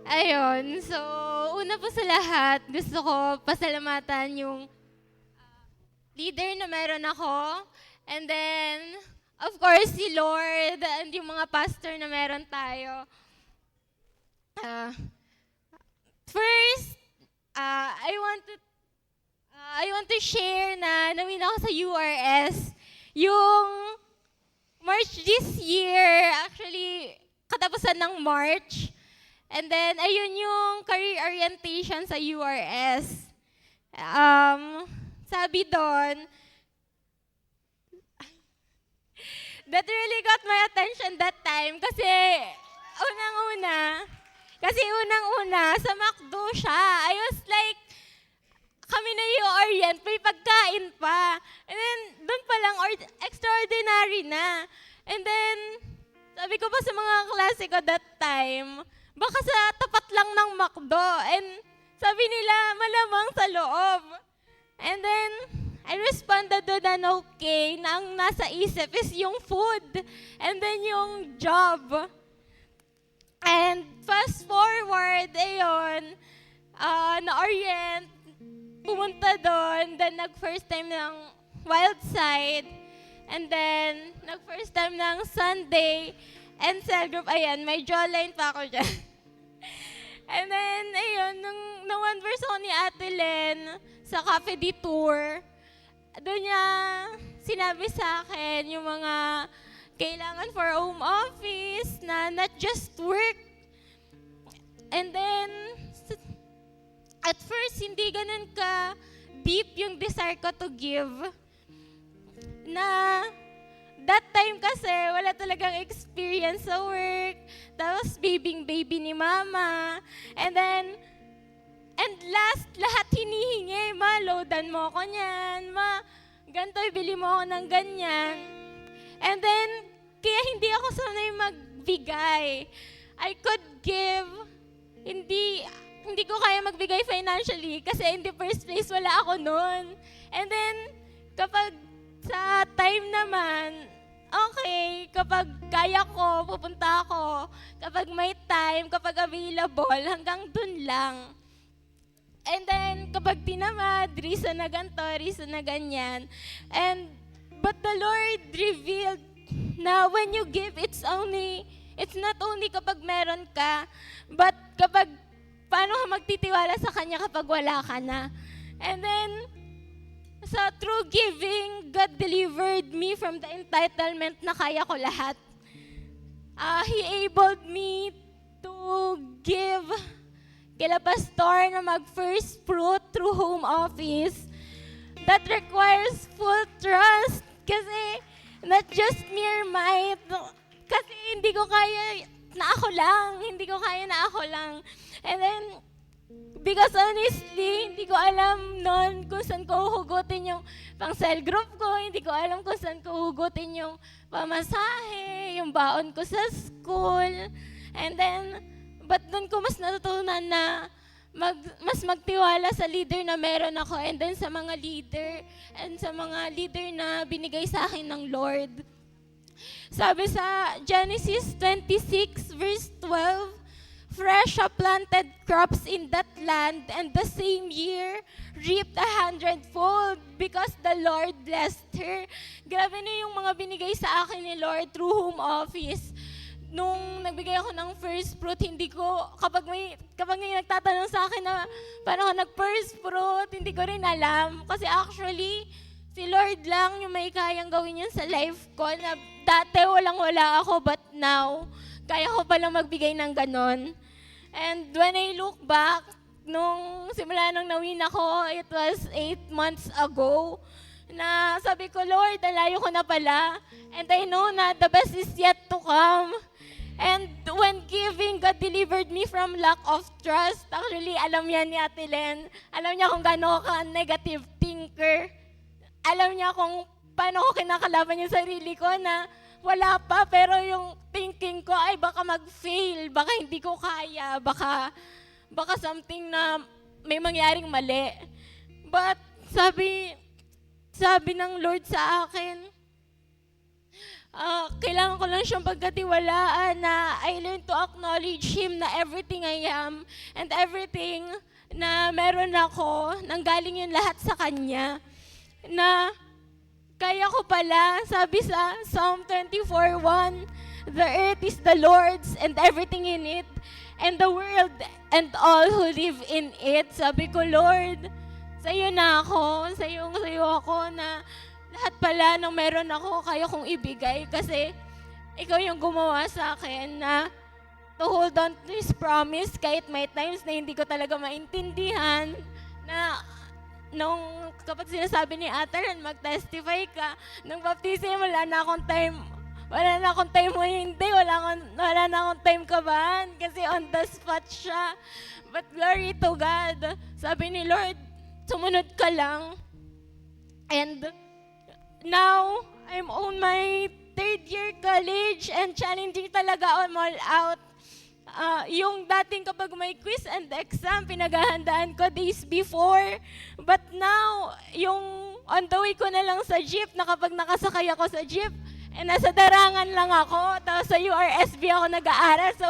Ayun, so una po sa lahat, gusto ko pasalamatan yung leader na meron ako. And then, of course, si Lord and yung mga pastor na meron tayo. Ah, First, I want to share na nawin ako sa URS. Yung March this year, actually, katapusan ng March. And then, ayun yung career orientation sa URS. Sabi doon, that really got my attention that time kasi unang-una, sa McDo siya. I was like, kami na yung orient, may pagkain pa. And then, doon pa lang, extraordinary na. And then, sabi ko pa sa mga klase ko that time, baka sa tapat lang ng McDo. And sabi nila, malamang sa loob. And then, I responded doon na okay, na ang nasa isip is yung food. And then yung job. And fast forward, ayun, na-orient, pumunta doon, then nag-first time ng Wild Side, and then nag-first time ng Sunday, and cell group, ayan, may jawline pa ako dyan. And then, ayun, nung na-one-verse ako ni Ate Len sa Cafe Detour, doon niya sinabi sa akin yung mga kailangan for home office na not just work. And then, at first, hindi ganun ka deep yung desire ko to give. Na that time kasi, wala talagang experience sa work. Tapos, baby ni mama. And last, lahat hinihingi. Ma, loadan mo ako niyan. Ma, ganito, bili mo ako ng ganyan. And then, kaya hindi ako sanay magbigay. I could give, hindi ko kaya magbigay financially kasi in the first place, wala ako noon. And then, kapag sa time naman, okay, kapag kaya ko, pupunta ako. Kapag may time, kapag available, hanggang dun lang. And then, kapag tinamad, reason na ganito, reason na ganyan. But the Lord revealed na when you give, it's not only kapag meron ka, but kapag paano ka magtitiwala sa Kanya kapag wala ka na. And then, sa true giving, God delivered me from the entitlement na kaya ko lahat. He enabled me to give kila pastor na mag-first fruit through home office. That requires full trust kasi not just mere might. Kasi hindi ko kaya na ako lang. And then, because honestly, hindi ko alam noon kung saan ko huhugutin yung pang cell group ko, hindi ko alam kung saan ko huhugutin yung pamasahe, yung baon ko sa school. And then, but doon ko mas natutunan na mas magtiwala sa leader na meron ako and then sa mga leader na binigay sa akin ng Lord. Sabi sa Genesis 26 verse 12, fresh planted crops in that land and the same year reaped 100-fold because the Lord blessed her. Grabe na yung mga binigay sa akin ni Lord through home office. Nung nagbigay ako ng first fruit, kapag may nagtatanong sa akin na paano ako nag-first fruit, hindi ko rin alam. Kasi actually, si Lord lang yung may kayang gawin yun sa life ko na dati walang-wala ako, but now, kaya ko palang magbigay ng ganon. And when I look back, simula nung nawin ako, it was 8 months ago, na sabi ko, Lord, alayo ko na pala. And I know na the best is yet to come. And when giving, God delivered me from lack of trust. Actually, alam yan ni Ate Len. Alam niya kung gaano ka negative thinker. Alam niya kung paano ko kinakalaban yung sarili ko na wala pa, pero yung thinking ko ay baka mag-fail, baka hindi ko kaya, baka something na may mangyaring mali. But sabi ng Lord sa akin, kailangan ko lang siyang pagkatiwalaan na I learned to acknowledge Him na everything I am and everything na meron ako, nanggaling yun lahat sa Kanya. Na kaya ko pala, sabi sa Psalm 24:1, the earth is the Lord's and everything in it, and the world and all who live in it. Sabi ko, Lord, sa'yo na ako, sa'yo ako na lahat pala ng meron ako, kaya kong ibigay kasi ikaw yung gumawa sa akin na to hold on to His promise kahit may times na hindi ko talaga maintindihan na kapag sinasabi ni Ate mag-testify ka, nung baptism, wala na akong time hindi, wala na akong time kabahan kasi on the spot siya. But glory to God. Sabi ni Lord, sumunod ka lang. And now, I'm on my third year college and challenging talaga on all out. Yung dating kapag may quiz and exam, pinaghahandaan ko days before. But now, yung on the way ko na lang sa jeep, na kapag nakasakay ako sa jeep, nasa darangan lang ako, tapos sa URSB ako nag-aaral. So,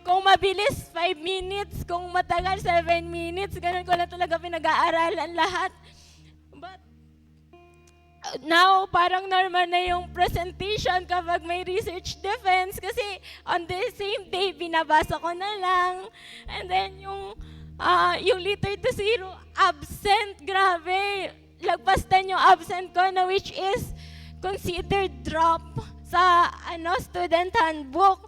kung mabilis, 5 minutes. Kung matagal, 7 minutes. Ganun ko na talaga pinag-aaralan lahat. But now, parang normal na yung presentation kapag may research defense kasi on the same day, binabasa ko na lang. And then yung liter to zero, absent, grabe. Lagpas 10 yung absent ko na which is considered drop sa student handbook.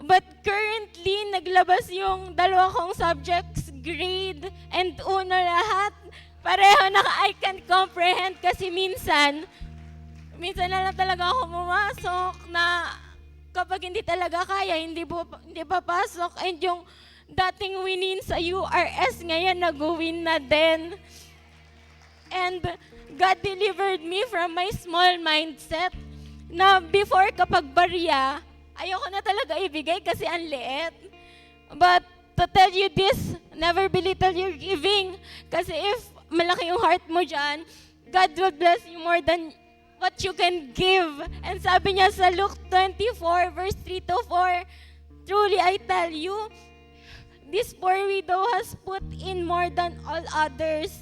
But currently, naglabas yung dalawa kong subjects, grade and uno lahat. Pareho I can comprehend kasi minsan na lang talaga ako pumasok na kapag hindi talaga kaya, hindi papasok. And yung dating winin sa URS, ngayon nag-win na din. And God delivered me from my small mindset na before kapag barya, ayoko na talaga ibigay kasi ang liit. But to tell you this, never belittle your giving. Kasi if malaki yung heart mo dyan, God will bless you more than what you can give. And sabi niya sa Luke 24, verse 3-4, truly I tell you, this poor widow has put in more than all others.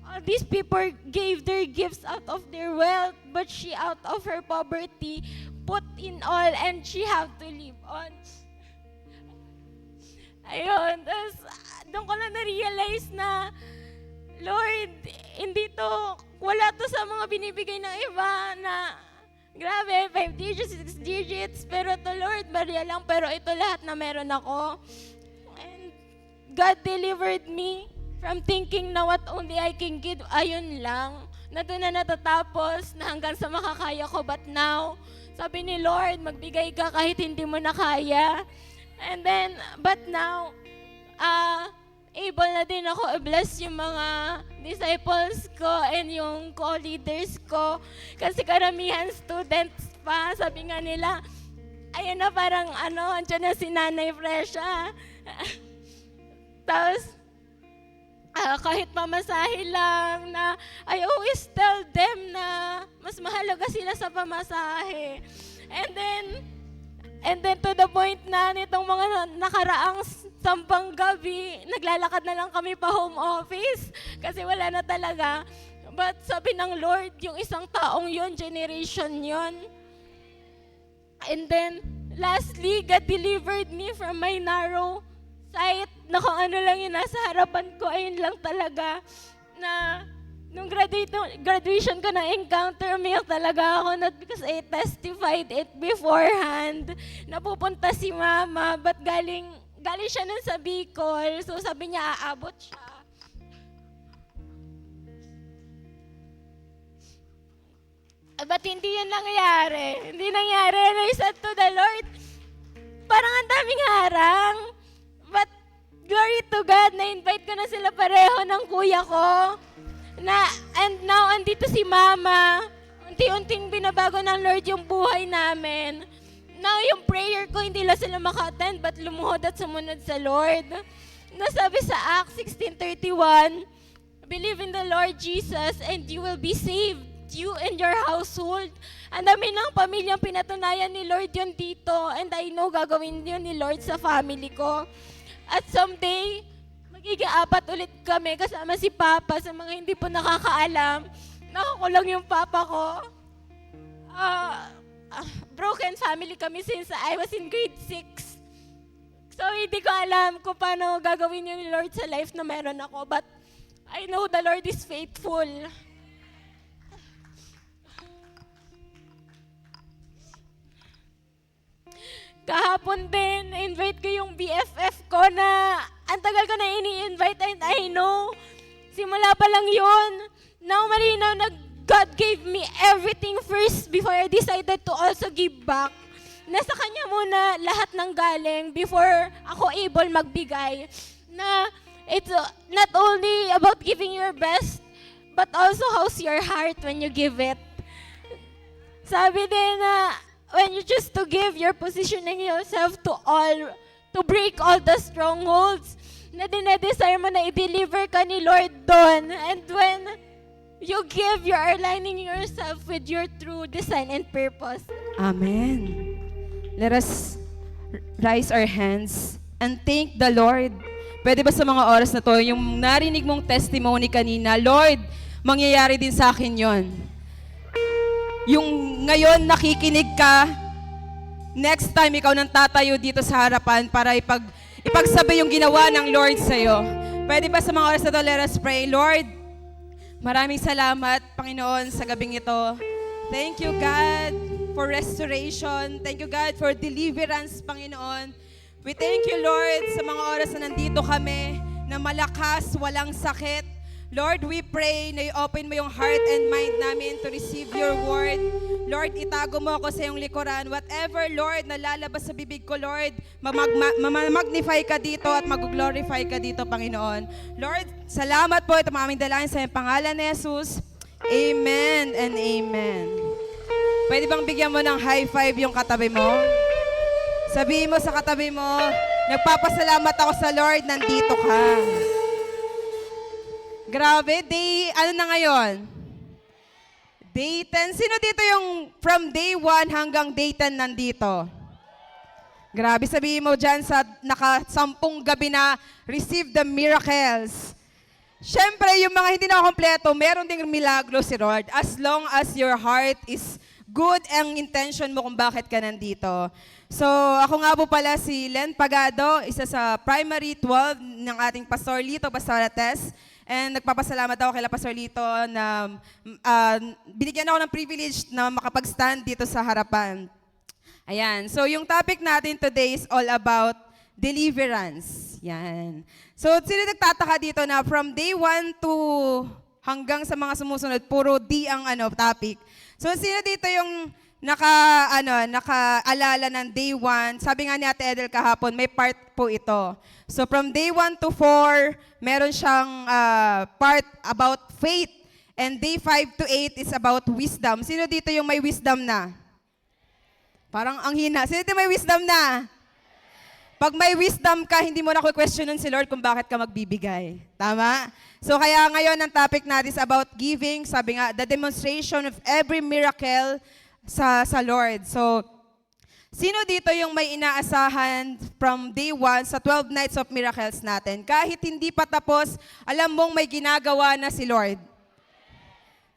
All these people gave their gifts out of their wealth, but she out of her poverty put in all and she have to live on. Ayun, tapos doon ko na na-realize na, Lord, wala to sa mga binibigay ng iba na, grabe, 5 digits, 6 digits, pero to Lord, barya lang, pero ito lahat na meron ako. And God delivered me from thinking na what only I can give, ayun lang, na doon na natatapos, na hanggang sa makakaya ko, but now, sabi ni Lord, magbigay ka kahit hindi mo na kaya. And then, but now, able na din ako i-bless yung mga disciples ko and yung co-leaders ko. Kasi karamihan students pa, sabi nga nila, ayun na parang andyan na si Nanay Fresha. Tapos, kahit pamasahe lang na, I always tell them na mas mahalaga sila sa pamasahe. And then to the point na nitong mga nakaraang 10 gabi, naglalakad na lang kami pa home office kasi wala na talaga. But sabi ng Lord, yung isang taong yon, generation yon. And then, lastly, God delivered me from my narrow sight na kung ano lang yung nasa harapan ko, ayun lang talaga. Na nung graduation ko na encounter meal talaga ako, not because I testified it beforehand. Napupunta si Mama, but galing siya nun sa Bicol, so sabi niya aabot siya. But hindi yun nangyari. Hindi nangyari. And I said to the Lord, parang ang daming harang. But glory to God, na-invite ko na sila pareho ng kuya ko. And now, andito si Mama. Unti-unting binabago ng Lord yung buhay namin. Now, yung prayer ko, hindi lang sila maka-attend, but lumuhod at sumunod sa Lord. Nasabi sa Acts 16:31, believe in the Lord Jesus and you will be saved. you and your household. Ang dami ng pamilyang pinatunayan ni Lord yun dito. And I know gagawin yun ni Lord sa family ko. At someday, magiging 4 ulit kami kasama si Papa. Sa mga hindi po nakakaalam, nakakulong yung Papa ko. Broken family kami since I was in grade 6. So, hindi ko alam kung paano gagawin yun ni Lord sa life na meron ako. But I know the Lord is faithful. Kahapon din, invite ko yung BFF ko na ang tagal ko na ini-invite and I know, simula pa lang yun. Now, malinaw na God gave me everything first before I decided to also give back. Nasa Kanya muna lahat ng galing before ako able magbigay. Na it's not only about giving your best, but also how's your heart when you give it. Sabi din na when you choose to give, you're positioning yourself to break all the strongholds na dinedesire mo na i-deliver ka ni Lord doon. And when you give, you are aligning yourself with your true design and purpose. Amen. Let us raise our hands and thank the Lord. Pwede ba sa mga oras na to, yung narinig mong testimony kanina, Lord, mangyayari din sa akin yon. Yung ngayon nakikinig ka, next time ikaw nang tatayo dito sa harapan para ipagsabi yung ginawa ng Lord sa'yo. Pwede ba sa mga oras na to, let us pray. Lord, maraming salamat, Panginoon, sa gabing ito. Thank you, God, for restoration. Thank you, God, for deliverance, Panginoon. We thank you, Lord, sa mga oras na nandito kami, na malakas, walang sakit. Lord, we pray na i-open mo yung heart and mind namin to receive your word. Lord, itago mo ako sa iyong likuran. Whatever, Lord, na lalabas sa bibig ko, Lord, magnify ka dito at mag-glorify ka dito, Panginoon. Lord, salamat po ito aming dalangin sa iyong pangalan ni Jesus. Amen and amen. Pwede bang bigyan mo ng high five yung katabi mo? Sabihin mo sa katabi mo, nagpapasalamat ako sa Lord, nandito ka. Grabe, ano na ngayon? Day 10. Sino dito yung from day 1 hanggang day 10 nandito? Grabe, sabihin mo dyan sa naka-10 gabi na receive the miracles. Siyempre, yung mga hindi na kompleto, meron ding milagro si Lord. As long as your heart is good ang intention mo kung bakit ka nandito. So, ako nga po pala si Len Pagado, isa sa primary 12 ng ating Pastor Lito Pastorates. And nagpapasalamat ako kay Pastor Lito na binigyan ako ng privilege na makapag-stand dito sa harapan. Ayan. So, yung topic natin today is all about deliverance. Yan. So, sino nagtataka dito na from day 1 to hanggang sa mga sumusunod, puro D ang topic. So, sino dito yung nakaalala ng day 1? Sabi nga ni Ate Edel kahapon, may part po ito. So, from day 1 to 4, meron siyang part about faith. And day 5 to 8 is about wisdom. Sino dito yung may wisdom na? Parang ang hina. Sino dito may wisdom na? Pag may wisdom ka, hindi mo na questionin si Lord kung bakit ka magbibigay. Tama? So kaya ngayon ang topic natin is about giving. Sabi nga, the demonstration of every miracle sa Lord. So, sino dito yung may inaasahan from day 1 sa 12 nights of miracles natin? Kahit hindi pa tapos, alam mong may ginagawa na si Lord.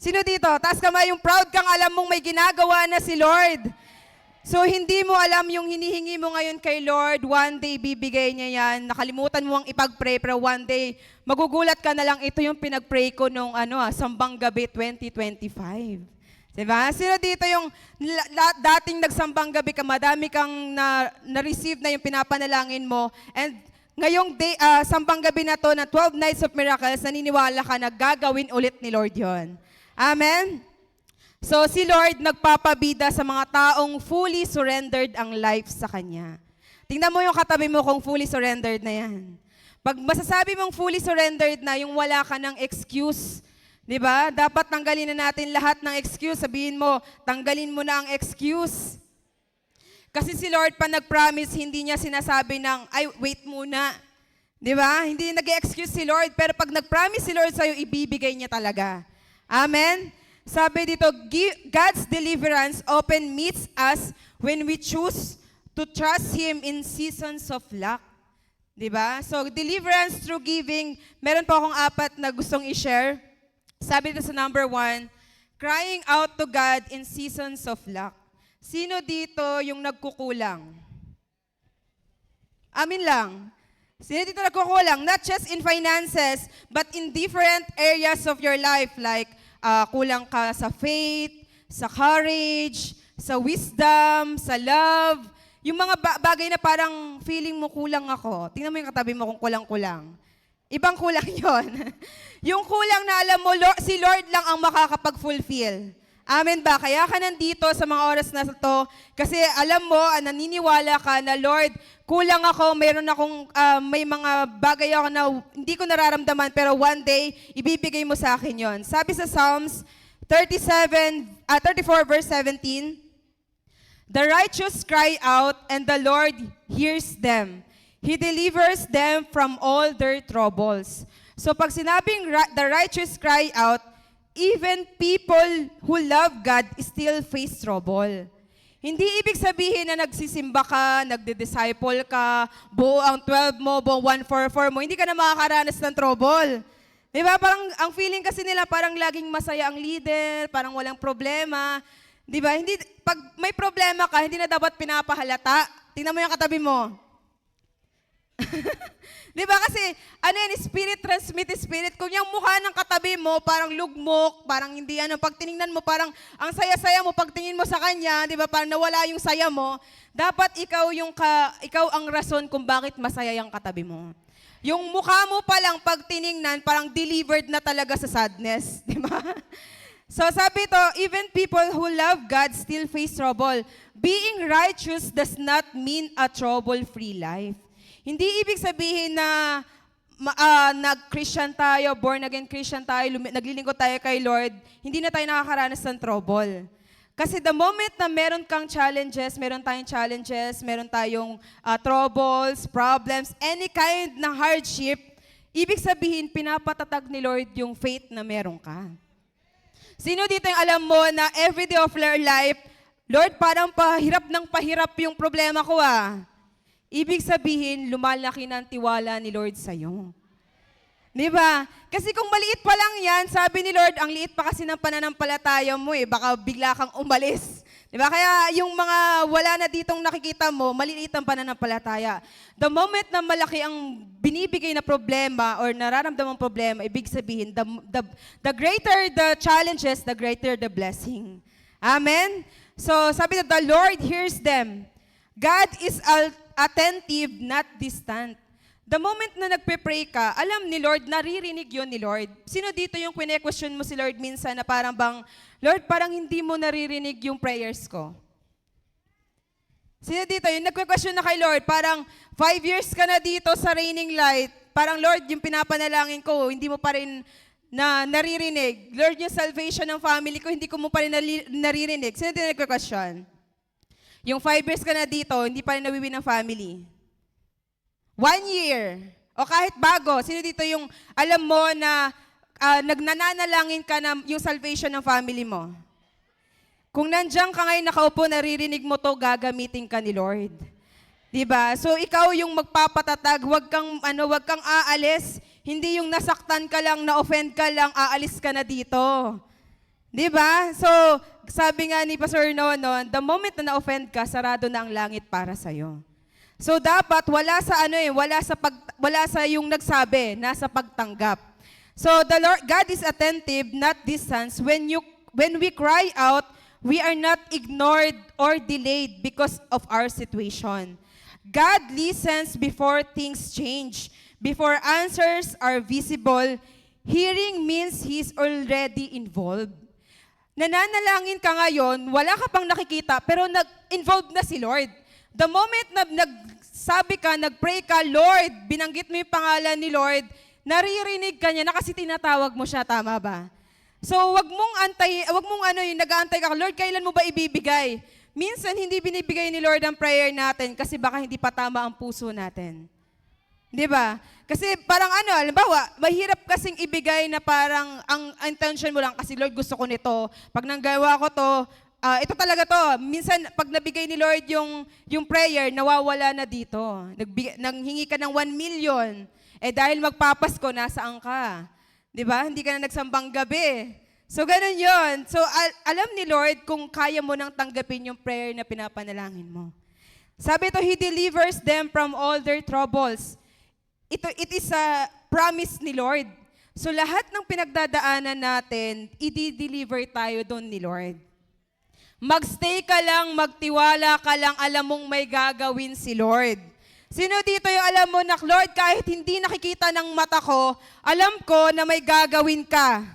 Sino dito? Taas kamay yung proud kang alam mong may ginagawa na si Lord. So, hindi mo alam yung hinihingi mo ngayon kay Lord, one day bibigay niya yan. Nakalimutan mo ang ipag-pray, pero one day, magugulat ka na lang, ito yung pinag-pray ko nung Sambang Gabi 2025. Diba? Sino dito yung dating nagsambang gabi ka, madami kang na-receive na yung pinapanalangin mo, and ngayong day, sambang gabi na to, na 12 nights of miracles, naniniwala ka na gagawin ulit ni Lord yon. Amen? So, si Lord nagpapabida sa mga taong fully surrendered ang life sa Kanya. Tingnan mo yung katabi mo kung fully surrendered na yan. Pag masasabi mong fully surrendered na, yung wala ka ng excuse, di ba? Dapat tanggalin na natin lahat ng excuse. Sabihin mo, tanggalin mo na ang excuse. Kasi si Lord pa nag-promise, hindi niya sinasabi ng, ay, wait muna. Di ba? Hindi nag-excuse si Lord, pero pag nag-promise si Lord sa'yo, ibibigay niya talaga. Amen? sabi dito, God's deliverance often meets us when we choose to trust Him in seasons of lack. Diba? So, deliverance through giving. Meron po akong 4 na gustong i-share. Sabi dito sa number 1, crying out to God in seasons of lack. Sino dito yung nagkukulang? Amin lang. Sino dito nagkukulang? Not just in finances, but in different areas of your life. Like, kulang ka sa faith, sa courage, sa wisdom, sa love. Yung mga bagay na parang feeling mo kulang ako. Tingnan mo yung katabi mo kung kulang-kulang. Ibang kulang yon. Yung kulang na alam mo, si Lord lang ang makakapag-fulfill. Amen ba? Kaya ka nandito sa mga oras na ito kasi alam mo, naniniwala ka na Lord, kulang ako, may mga bagay ako na hindi ko nararamdaman pero one day, ibibigay mo sa akin yon. Sabi sa Psalms 34 verse 17, the righteous cry out and the Lord hears them. He delivers them from all their troubles. So pag sinabing the righteous cry out, even people who love God still face trouble. Hindi ibig sabihin na nagsisimba ka, nagde-disciple ka, buo ang 12 mo, buo 144 mo, hindi ka na makakaranas ng trouble. Di ba? Parang ang feeling kasi nila parang laging masaya ang leader, parang walang problema. Di ba? Hindi, pag may problema ka, hindi na dapat pinapahalata. Tingnan mo yung katabi mo. Di ba? Kasi, spirit transmit spirit. Kung yung mukha ng katabi mo, parang lugmok, parang hindi pag tiningnan mo, parang ang saya-saya mo, pag tingin mo sa kanya, di ba, parang nawala yung saya mo, dapat ikaw ang rason kung bakit masaya yung katabi mo. Yung mukha mo pa lang, pag tiningnan, parang delivered na talaga sa sadness. Di ba? So sabi ito, even people who love God still face trouble. Being righteous does not mean a trouble-free life. Hindi ibig sabihin na nag-Christian tayo, born-again Christian tayo, naglilingkod tayo kay Lord, hindi na tayo nakakaranas ng trouble. Kasi the moment na meron kang challenges, meron tayong troubles, problems, any kind ng hardship, ibig sabihin, pinapatatag ni Lord yung faith na meron ka. Sino dito yung alam mo na every day of your life, Lord, parang pahirap yung problema ko Ibig sabihin, lumalaki ng tiwala ni Lord sa'yo. Di ba? Kasi kung maliit pa lang yan, sabi ni Lord, ang liit pa kasi ng pananampalataya mo baka bigla kang umalis. Di ba? Kaya yung mga wala na ditong nakikita mo, maliliit ang pananampalataya. The moment na malaki ang binibigay na problema or nararamdamang problema, ibig sabihin, the greater the challenges, the greater the blessing. Amen? So, sabi na, the Lord hears them. God is attentive, not distant. The moment na nagpe-pray ka, alam ni Lord, naririnig yun ni Lord. Sino dito yung kwene-question mo si Lord minsan na parang bang, Lord, parang hindi mo naririnig yung prayers ko? Sino dito yung nagkwe-question na kay Lord, parang 5 years ka na dito sa Raining Light, parang Lord, yung pinapanalangin ko, hindi mo pa rin na naririnig. Lord, yung salvation ng family ko, hindi ko mo pa rin naririnig. Sino dito nagkwe-question? Yung 5 years ka na dito, hindi pa rin nawiwin ng family. 1 year, o kahit bago, sino dito yung alam mo na nagnananalangin ka na yung salvation ng family mo? Kung nandiyan ka ngayon nakaupo, naririnig mo to, gagamitin ka ni Lord. Diba? So ikaw yung magpapatatag, wag kang aalis, hindi yung nasaktan ka lang, na-offend ka lang, aalis ka na dito. Diba? So, sabi nga ni Pastor Nonon, the moment na na-offend ka, sarado na ang langit para sa'yo. So dapat wala sa yung nagsabi, nasa pagtanggap. So the Lord, God is attentive, not distant. When we cry out, we are not ignored or delayed because of our situation. God listens before things change. Before answers are visible, hearing means He's already involved. Nananalangin ka ngayon, wala ka pang nakikita, pero nag-involved na si Lord. The moment na nag-pray ka, Lord, binanggit mo yung pangalan ni Lord, naririnig ka niya na kasi tinatawag mo siya, tama ba? So, wag mong nag-aantay ka, Lord, kailan mo ba ibibigay? Minsan, hindi binibigay ni Lord ang prayer natin kasi baka hindi pa tama ang puso natin. Di ba? Kasi parang ano, halimbawa, mahirap kasing ibigay na parang ang intention mo lang, kasi Lord, gusto ko nito. Pag nanggawa ko to, ito talaga to. Minsan, pag nabigay ni Lord yung prayer, nawawala na dito. Nanghingi ka ng 1 million. Dahil magpapasko, nasaan ka? Di ba? Hindi ka na nagsambang gabi. So, ganun yon. So, alam ni Lord kung kaya mo nang tanggapin yung prayer na pinapanalangin mo. Sabi ito, He delivers them from all their troubles. It is a promise ni Lord. So lahat ng pinagdadaanan natin, i-deliver tayo doon ni Lord. Magstay ka lang, magtiwala ka lang, alam mong may gagawin si Lord. Sino dito yung alam mo na, Lord, kahit hindi nakikita ng mata ko, alam ko na may gagawin ka.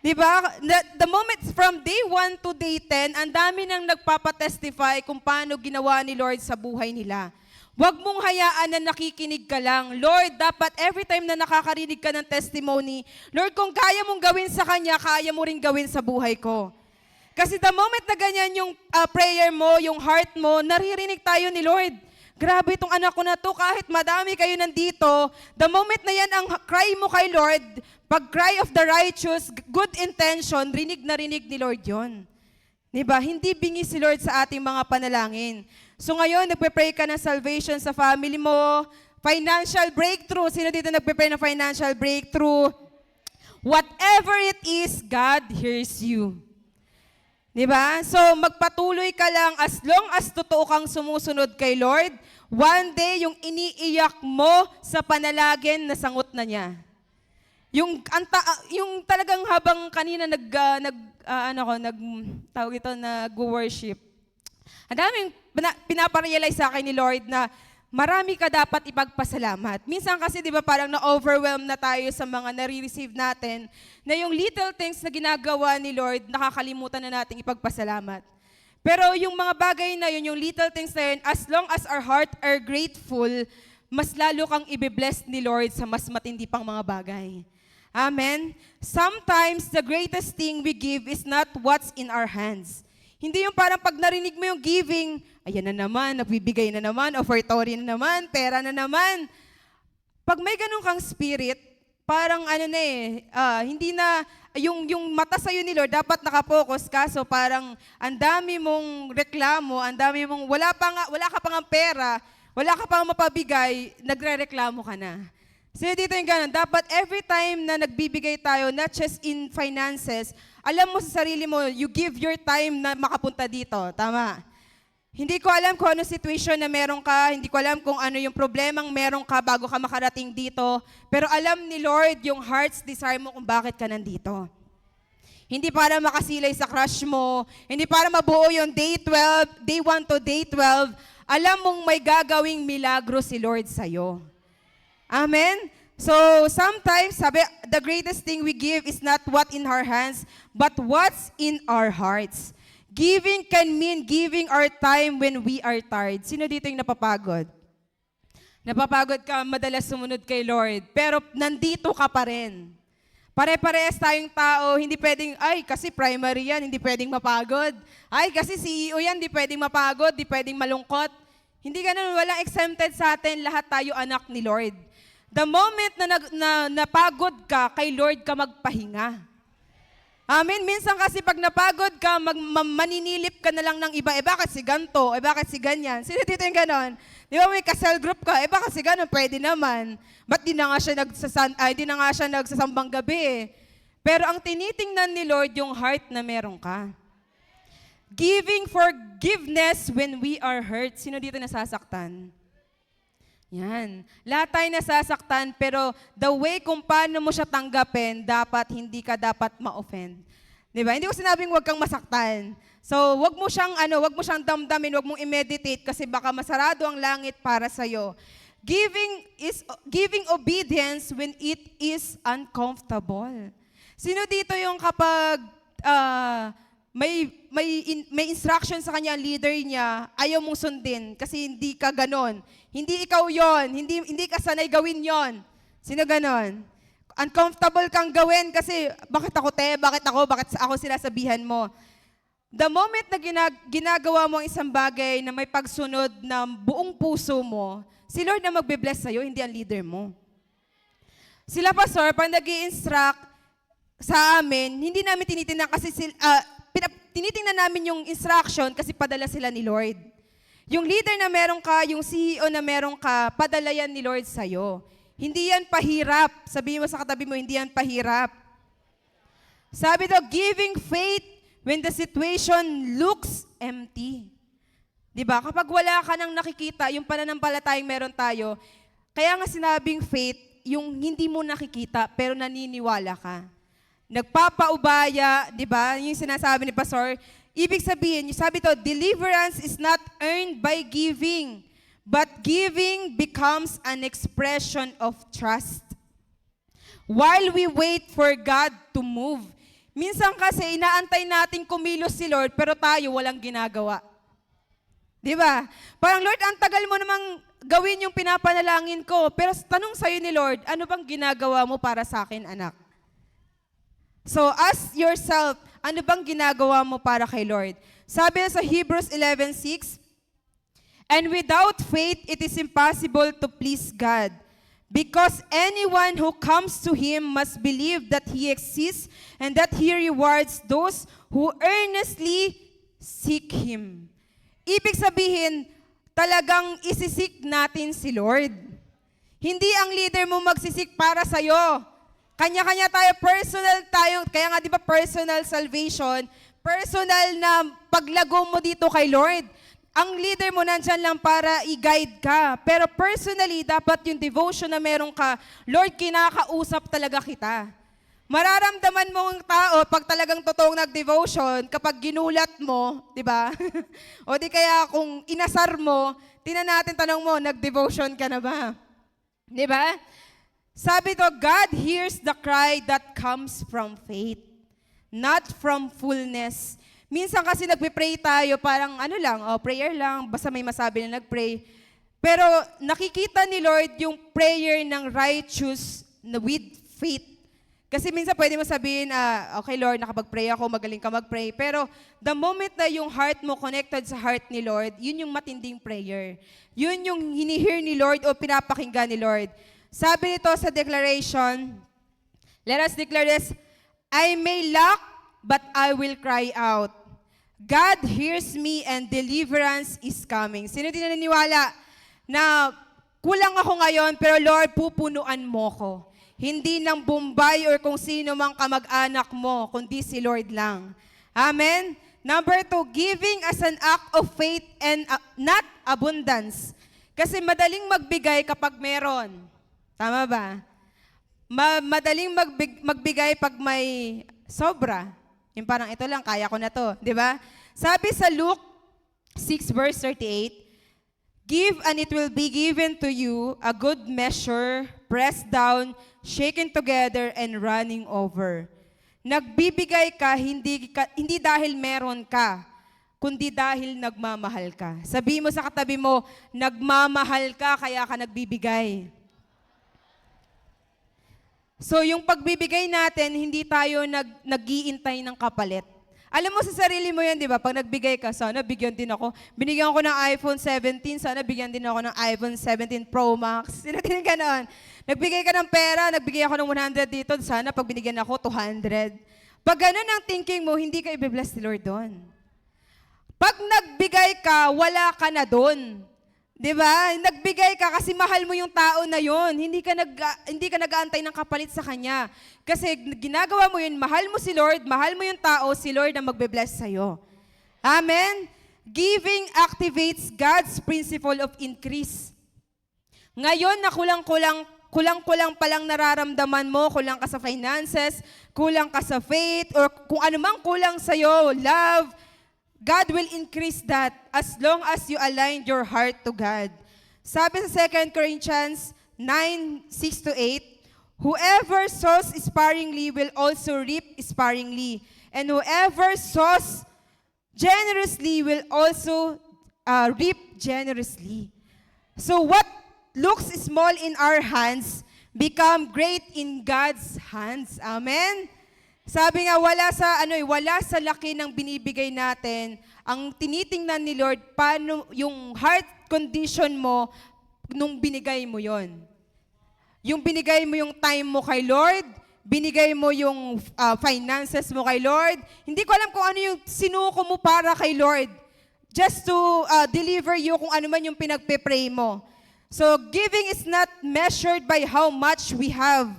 Diba? The moment from day 1 to day 10, ang dami nang nagpapatestify kung paano ginawa ni Lord sa buhay nila. Huwag mong hayaan na nakikinig ka lang. Lord, dapat every time na nakakarinig ka ng testimony, Lord, kung kaya mong gawin sa Kanya, kaya mo rin gawin sa buhay ko. Kasi the moment na ganyan yung prayer mo, yung heart mo, naririnig tayo ni Lord. Grabe itong anak ko na to, kahit madami kayo nandito, the moment na yan ang cry mo kay Lord, pag cry of the righteous, good intention, rinig na rinig ni Lord yon. Diba? Hindi bingi si Lord sa ating mga panalangin. So ngayon, nagpe-pray ka ng salvation sa family mo, financial breakthrough. Sino dito nagpe-pray ng financial breakthrough? Whatever it is, God hears you. Diba? So magpatuloy ka lang as long as totoo kang sumusunod kay Lord, one day yung iniiyak mo sa panalangin, nasangot na niya. Yung talagang habang kanina nag-worship. Ang daming pinaparealize sa akin ni Lord na marami ka dapat ipagpasalamat. Minsan kasi 'di ba parang na-overwhelm na tayo sa mga nare-receive natin na yung little things na ginagawa ni Lord, nakakalimutan na nating ipagpasalamat. Pero yung mga bagay na yun, yung little things na yun, as long as our heart are grateful, mas lalo kang ibe-bless ni Lord sa mas matindi pang mga bagay. Amen? Sometimes, the greatest thing we give is not what's in our hands. Hindi yung parang pag narinig mo yung giving, ayan na naman, nagbibigay na naman, offertory na naman, pera na naman. Pag may ganun kang spirit, parang hindi na, yung mata sa'yo ni Lord, dapat nakapokus ka, so parang ang dami mong reklamo, ang dami mong, wala ka pa nga pera, wala ka pa nga mapabigay, nagre-reklamo ka na. So dito yung ganun, dapat every time na nagbibigay tayo, not just in finances, alam mo sa sarili mo, you give your time na makapunta dito. Tama. Hindi ko alam kung ano situation na meron ka, hindi ko alam kung ano yung problemang meron ka bago ka makarating dito, pero alam ni Lord yung heart's desire mo kung bakit ka nandito. Hindi para makasilay sa crush mo, hindi para mabuo yung day 1 to day 12, alam mong may gagawing milagro si Lord sa'yo. Amen? So, sometimes, the greatest thing we give is not what in our hands, but what's in our hearts. Giving can mean giving our time when we are tired. Sino dito yung napapagod? Napapagod ka, madalas sumunod kay Lord, pero nandito ka pa rin. Pare-parehas tayong tao, hindi pwedeng, kasi primary yan, hindi pwedeng mapagod. Kasi CEO yan, hindi pwedeng mapagod, hindi pwedeng malungkot. Hindi ganun, walang exempted sa atin, lahat tayo anak ni Lord. The moment na napagod ka, kay Lord ka magpahinga. Amen? Minsan kasi pag napagod ka, maninilip ka na lang ng iba. Bakit si ganto? Bakit si ganyan? Sino dito yung ganon? Di ba may ka-cell group ka? Bakit si ganon? Pwede naman. Ba't di na nga siya nagsasambang gabi? Pero ang tinitingnan ni Lord yung heart na meron ka. Giving forgiveness when we are hurt. Sino dito nasasaktan? Yan. Lahat tayo nasasaktan, pero the way kung paano mo siya tanggapin, hindi ka dapat ma-offend. Diba? Hindi ko sinabing huwag kang masaktan. So, huwag mo siyang damdamin, huwag mong i-meditate kasi baka masarado ang langit para sa'yo. Giving obedience when it is uncomfortable. Sino dito yung kapag may instruction sa kanya, leader niya, ayaw mong sundin kasi hindi ka ganon. Hindi ikaw yon, hindi ka sanay gawin yon. Sino ganon? Uncomfortable kang gawin kasi bakit ako sinasabihan mo. The moment na ginagawa mo ang isang bagay na may pagsunod na buong puso mo, si Lord na magbe-bless sa'yo, hindi ang leader mo. Sila, pastor, pag nag-i-instruct sa amin, hindi namin tinitingnan kasi tinitingnan namin yung instruction kasi padala sila ni Lord. Yung leader na meron ka, yung CEO na meron ka, padala yan ni Lord sa'yo. Hindi yan pahirap. Sabihin mo sa katabi mo, hindi yan pahirap. Sabi daw, giving faith when the situation looks empty. Diba? Kapag wala ka nang nakikita, yung pananampalatayang meron tayo, kaya nga sinabing faith, yung hindi mo nakikita, pero naniniwala ka. Nagpapaubaya, diba? Yung sinasabi ni Pastor, ibig sabihin, sabi to, deliverance is not earned by giving, but giving becomes an expression of trust. While we wait for God to move, minsan kasi inaantay natin kumilos si Lord, pero tayo walang ginagawa. Diba? Parang, Lord, ang tagal mo namang gawin yung pinapanalangin ko, pero tanong sa'yo ni Lord, ano bang ginagawa mo para sa akin, anak? So, ask yourself, ano bang ginagawa mo para kay Lord? Sabi sa Hebrews 11:6, and without faith, it is impossible to please God. Because anyone who comes to Him must believe that He exists and that He rewards those who earnestly seek Him. Ibig sabihin, talagang isisik natin si Lord. Hindi ang leader mo magsisik para sa'yo. Kanya-kanya tayo, personal tayo. Kaya nga di ba personal salvation, personal na paglago mo dito kay Lord. Ang leader mo nandyan lang para i-guide ka. Pero personally, dapat yung devotion na meron ka, Lord, kinakausap talaga kita. Mararamdaman mo ang tao pag talagang totoong nag-devotion, kapag ginulat mo, di ba? O di kaya kung inasar mo, tingnan natin, tanong mo, nag-devotion ka na ba? Di ba? Sabi to, God hears the cry that comes from faith, not from fullness. Minsan kasi nagpe-pray tayo, parang ano lang, prayer lang, basta may masabi na nag-pray. Pero nakikita ni Lord yung prayer ng righteous with faith. Kasi minsan pwede mo sabihin, okay Lord, nakapag-pray ako, magaling ka mag-pray. Pero the moment na yung heart mo connected sa heart ni Lord, yun yung matinding prayer. Yun yung hinihear ni Lord o pinapakinggan ni Lord. Sabi nito sa declaration, let us declare this, I may lack, but I will cry out. God hears me and deliverance is coming. Sino din naniniwala na kulang ako ngayon, pero Lord, pupunuan mo ko. Hindi ng Bombay or kung sino mang kamag-anak mo, kundi si Lord lang. Amen? Number 2, giving as an act of faith and not abundance. Kasi madaling magbigay kapag meron. Tama ba? Madaling magbigay pag may sobra. Yung parang ito lang, kaya ko na to. Di ba? Sabi sa Luke 6 verse 38, give and it will be given to you a good measure, pressed down, shaken together, and running over. Nagbibigay ka, hindi dahil meron ka, kundi dahil nagmamahal ka. Sabihin mo sa katabi mo, nagmamahal ka, kaya ka nagbibigay. So yung pagbibigay natin, hindi tayo nag-iintay ng kapalit. Alam mo sa sarili mo yan, di ba? Pag nagbigay ka, sana bigyan din ako. Binigyan ko ng iPhone 17, sana bigyan din ako ng iPhone 17 Pro Max. Sino din gano'n? Nagbigay ka ng pera, nagbigay ako ng 100 dito, sana pag binigyan ako, 200. Pag gano'n ang thinking mo, hindi ka i-bless ni Lord doon. Pag nagbigay ka, wala ka na doon. Di ba? Nagbigay ka kasi mahal mo yung tao na yon. Hindi ka nag-aantay ng kapalit sa kanya. Kasi ginagawa mo yun, mahal mo si Lord, mahal mo yung tao, si Lord ang magbe-bless sa'yo. Amen? Giving activates God's principle of increase. Ngayon na kulang-kulang palang nararamdaman mo, kulang ka sa finances, kulang ka sa faith, or kung anumang kulang sa'yo, love, God will increase that as long as you align your heart to God. Sabi sa 2 Corinthians 9:6-8, whoever sows sparingly will also reap sparingly, and whoever sows generously will also reap generously. So what looks small in our hands become great in God's hands. Amen? Sabi nga, wala sa laki ng binibigay natin. Ang tinitingnan ni Lord, paano yung heart condition mo, nung binigay mo yon. Yung binigay mo yung time mo kay Lord, binigay mo yung finances mo kay Lord. Hindi ko alam kung ano yung sinuko mo para kay Lord. Just to deliver you kung ano man yung pinagpe-pray mo. So, giving is not measured by how much we have,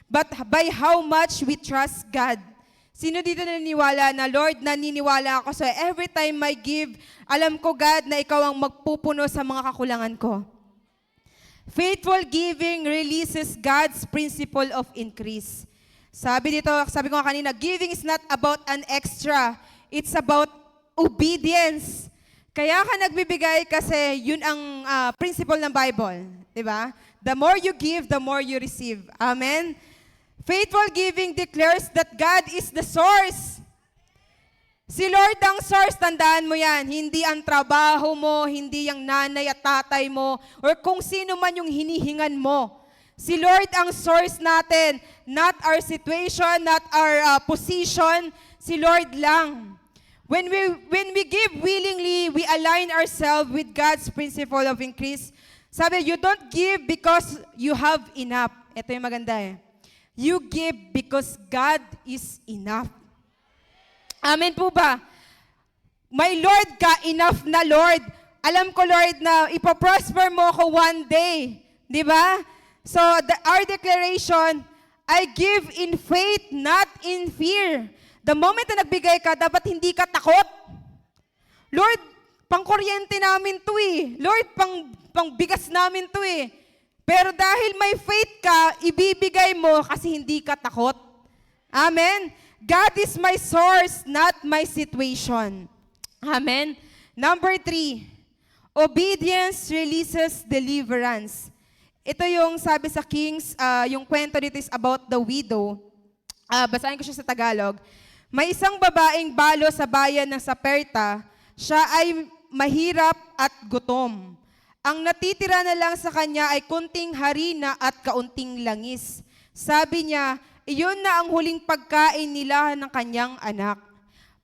but by how much we trust God. Sino dito naniniwala na, Lord, naniniwala ako. So, every time I give, alam ko, God, na ikaw ang magpupuno sa mga kakulangan ko. Faithful giving releases God's principle of increase. Sabi ko nga kanina, giving is not about an extra. It's about obedience. Kaya ka nagbibigay kasi yun ang principle ng Bible. Diba? The more you give, the more you receive. Amen? Faithful giving declares that God is the source. Si Lord ang source, tandaan mo yan. Hindi ang trabaho mo, hindi ang nanay at tatay mo, or kung sino man yung hinihingan mo. Si Lord ang source natin, not our situation, not our position. Si Lord lang. When we give willingly, we align ourselves with God's principle of increase. Sabi, you don't give because you have enough. Ito yung maganda eh. You give because God is enough. Amen po ba? May Lord ka, enough na Lord. Alam ko, Lord, na ipoprosper mo ako one day. Di ba? So, our declaration, I give in faith, not in fear. The moment na nagbigay ka, dapat hindi ka takot. Lord, pang-kuryente namin to eh. Lord, pang-bigas namin to eh. Pero dahil may faith ka, ibibigay mo kasi hindi ka takot. Amen? God is my source, not my situation. Amen? Number 3, obedience releases deliverance. Ito yung sabi sa Kings, yung kwento dito is about the widow. Basahin ko siya sa Tagalog. May isang babaeng balo sa bayan ng Saperta. Siya ay mahirap at gutom. Ang natitira na lang sa kanya ay kunting harina at kaunting langis. Sabi niya, iyon na ang huling pagkain nila ng kanyang anak.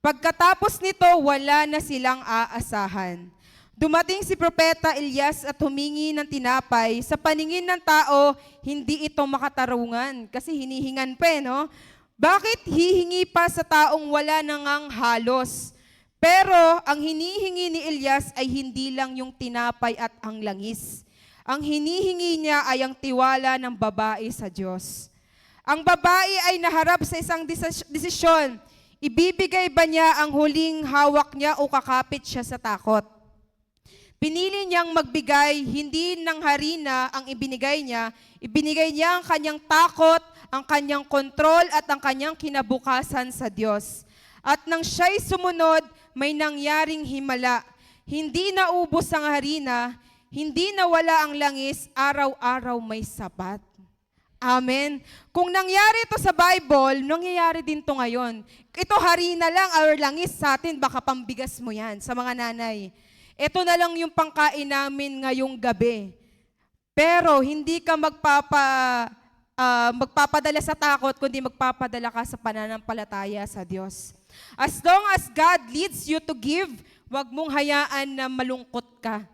Pagkatapos nito, wala na silang aasahan. Dumating si Propeta Elias at humingi ng tinapay. Sa paningin ng tao, hindi ito makatarungan kasi hinihingan pa eh, no? Bakit hihingi pa sa taong wala nang halos? Pero ang hinihingi ni Elias ay hindi lang yung tinapay at ang langis. Ang hinihingi niya ay ang tiwala ng babae sa Diyos. Ang babae ay naharap sa isang desisyon. Ibibigay ba niya ang huling hawak niya o kakapit siya sa takot? Pinili niyang magbigay, hindi ng harina ang ibinigay niya niya ang kanyang takot, ang kanyang kontrol at ang kanyang kinabukasan sa Diyos. At nang siya'y sumunod, may nangyaring himala. Hindi naubos ang harina, hindi nawala ang langis, araw-araw may sapat. Amen. Kung nangyari ito sa Bible, nangyayari din ito ngayon. Ito harina lang or langis sa atin, baka pambigas mo yan sa mga nanay. Ito na lang yung pangkain namin ngayong gabi. Pero hindi ka magpapadala sa takot, kundi magpapadala ka sa pananampalataya sa Diyos. As long as God leads you to give, wag mong hayaan na malungkot ka.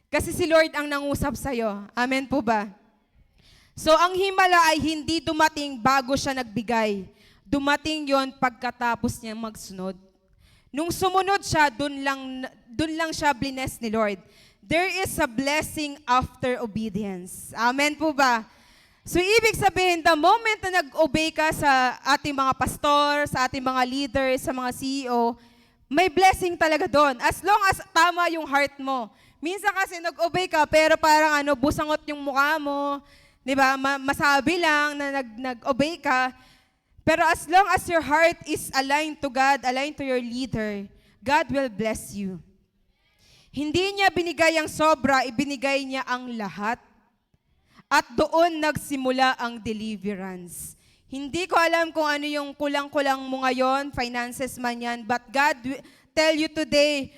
Kasi si Lord ang nangusap sa'yo. Amen po ba? So ang himala ay hindi dumating bago siya nagbigay. Dumating yon pagkatapos niya magsunod. Nung sumunod siya, dun lang siya bless ni Lord. There is a blessing after obedience. Amen po ba? So, ibig sabihin, the moment na nag-obey ka sa ating mga pastor, sa ating mga leaders, sa mga CEO, may blessing talaga doon. As long as tama yung heart mo. Minsan kasi nag-obey ka, pero parang busangot yung mukha mo, di ba? Masabi lang na nag-obey ka. Pero as long as your heart is aligned to God, aligned to your leader, God will bless you. Hindi niya binigay ang sobra, ibinigay niya ang lahat. At doon nagsimula ang deliverance. Hindi ko alam kung ano yung kulang-kulang mo ngayon, finances man yan, but God tell you today,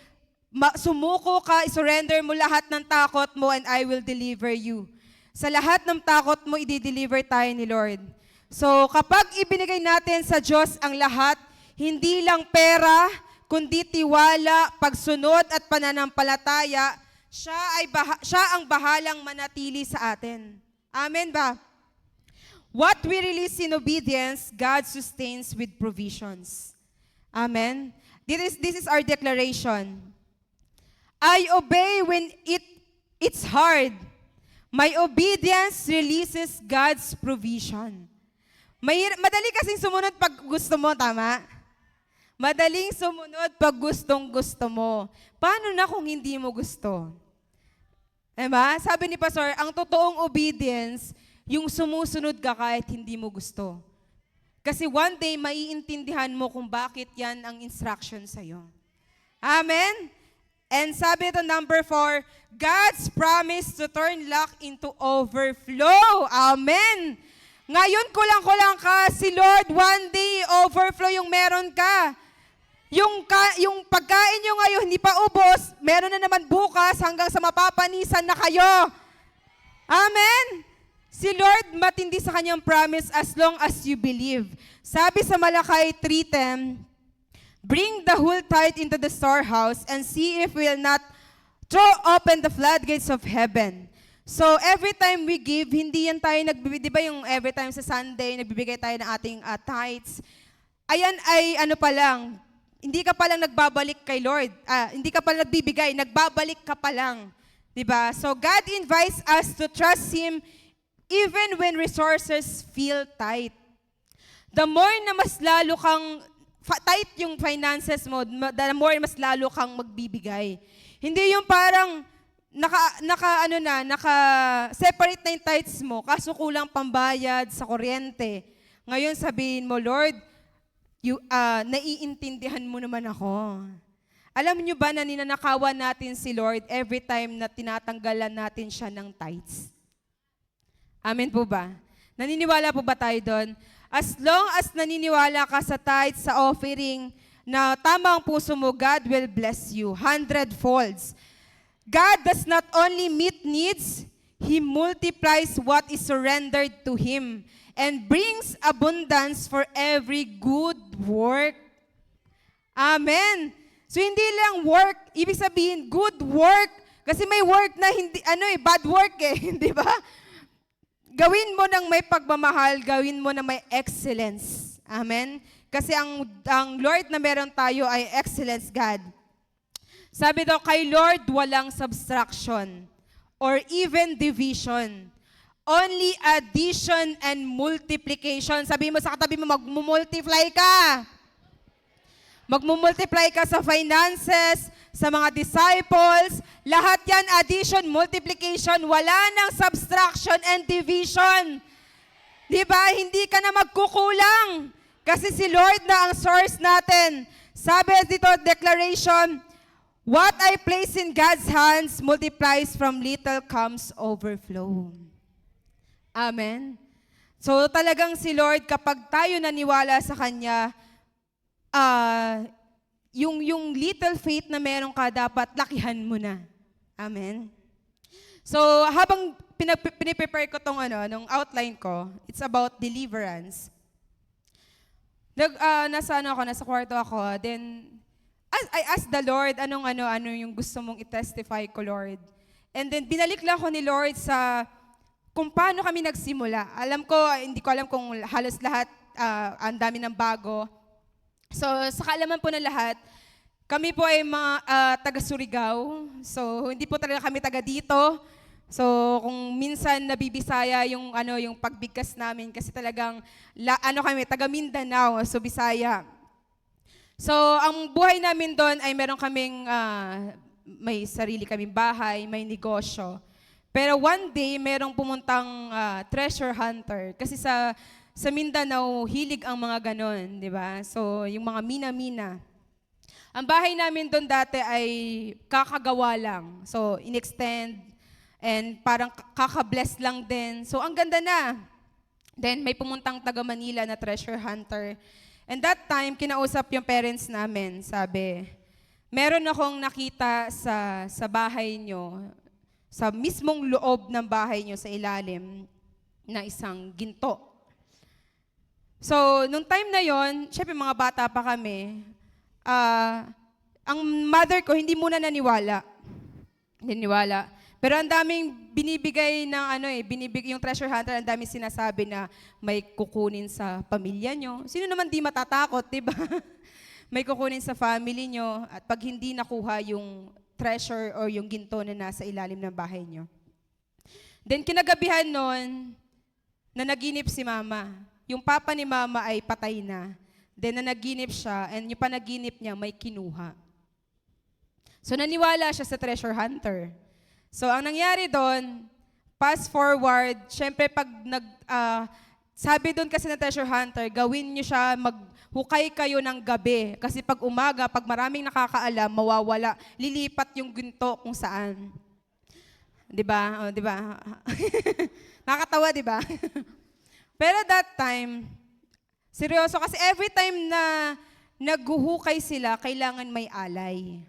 sumuko ka, surrender mo lahat ng takot mo and I will deliver you. Sa lahat ng takot mo, i-deliver tayo ni Lord. So kapag ibinigay natin sa Diyos ang lahat, hindi lang pera, kundi tiwala, pagsunod at pananampalataya, siya ang bahalang manatili sa atin. Amen ba? What we release in obedience, God sustains with provisions. Amen. This is our declaration. I obey when it's hard. My obedience releases God's provision. Madali kasing sumunod pag gusto mo, tama? Madaling sumunod pag gustong gusto mo. Paano na kung hindi mo gusto? Diba? Sabi ni Pastor, ang totoong obedience, yung sumusunod ka kahit hindi mo gusto. Kasi one day, maiintindihan mo kung bakit yan ang instruction sa'yo. Amen? And sabi ito, number 4, God's promise to turn lack into overflow. Amen. Ngayon kulang ka, si Lord, one day, overflow yung meron ka. Yung pagkain nyo ngayon, hindi pa ubos, meron na naman bukas hanggang sa mapapanisan na kayo. Amen. Si Lord matindi sa kanyang promise as long as you believe. Sabi sa Malakay 3:10, bring the whole tithe into the storehouse and see if we will not throw open the floodgates of heaven. So every time we give, hindi yan tayo nagbibigay, di ba yung every time sa Sunday, nagbibigay tayo ng ating tithes. Ayan ay ano pa lang, hindi ka pa lang nagbabalik kay Lord. Hindi ka pa lang nagbibigay, nagbabalik ka pa lang. Di ba? So God invites us to trust Him even when resources feel tight. The more na mas lalo kang tight yung finances mo, the more mas lalo kang magbibigay. Hindi yung parang naka-separate na yung tithes mo, kaso kulang pambayad sa kuryente. Ngayon sabihin mo, Lord, naiintindihan mo naman ako. Alam niyo ba na ninanakawan natin si Lord every time na tinatanggalan natin siya ng tithes? Amen po ba? Naniniwala po ba tayo doon? As long as naniniwala ka sa tithes, sa offering, na tama ang puso mo, God will bless you 100-folds. God does not only meet needs, He multiplies what is surrendered to Him and brings abundance for every good work. Amen. So hindi lang work, ibig sabihin good work. Kasi may work na hindi, bad work di ba? Gawin mo ng may pagmamahal, gawin mo na may excellence. Amen? Kasi ang Lord na meron tayo ay excellence God. Sabi daw, kay Lord walang subtraction or even division. Only addition and multiplication. Sabi mo sa katabi mo, magmumultiply ka. Magmumultiply ka sa finances, sa mga disciples. Lahat yan, addition, multiplication. Wala nang subtraction and division. Di ba? Hindi ka na magkukulang. Kasi si Lord na ang source natin. Sabi dito, declaration, what I place in God's hands multiplies from little comes overflow. Amen. So talagang si Lord, kapag tayo naniwala sa Kanya, yung little faith na meron ka, dapat lakihan mo na. Amen. So habang piniprepare ko tong nung outline ko, it's about deliverance. Nasa kwarto ako, then I asked the Lord, ano yung gusto mong i-testify ko, Lord. And then binalik lang ko ni Lord sa kung paano kami nagsimula. Hindi ko alam kung halos lahat, ang dami ng bago. So sa kaalaman po ng lahat, kami po ay mga taga Surigao. So hindi po talaga kami taga dito. So kung minsan nabibisaya yung pagbigkas namin kasi talagang kami taga Mindanao, so Bisaya. So ang buhay namin doon ay meron kaming may sarili kaming bahay, may negosyo. Pero one day merong pumuntang treasure hunter kasi sa Mindanao hilig ang mga ganon, di ba? So yung mga mina-mina. Ang bahay namin doon dati ay kakagawa lang. So in-extend and parang kaka-bless lang din. So ang ganda na. Then may pumuntang taga Manila na treasure hunter. And that time, kinausap yung parents namin. Sabi, meron akong nakita sa bahay nyo, sa mismong loob ng bahay nyo sa ilalim, na isang ginto. So, nung time na yon, syempre mga bata pa kami, ang mother ko hindi muna naniwala. Niniwala. Pero ang daming binibigay ng yung treasure hunter, ang daming sinasabi na may kukunin sa pamilya nyo. Sino naman di matatakot, di ba? May kukunin sa family nyo at pag hindi nakuha yung treasure or yung ginto na nasa ilalim ng bahay nyo. Then kinagabihan nun, na naginip si mama. Yung papa ni mama ay patay na. Then nanaginip siya and yung panaginip niya may kinuha. So naniwala siya sa treasure hunter. So ang nangyari doon, fast forward, syempre pag sabi doon kasi ng treasure hunter, gawin niyo siya, maghukay kayo ng gabi. Kasi pag umaga, pag maraming nakakaalam, mawawala, lilipat yung ginto kung saan. 'Di ba? O, 'di ba? Nakakatawa, 'di ba? Pero that time, seryoso kasi every time na naghuhukay sila, kailangan may alay.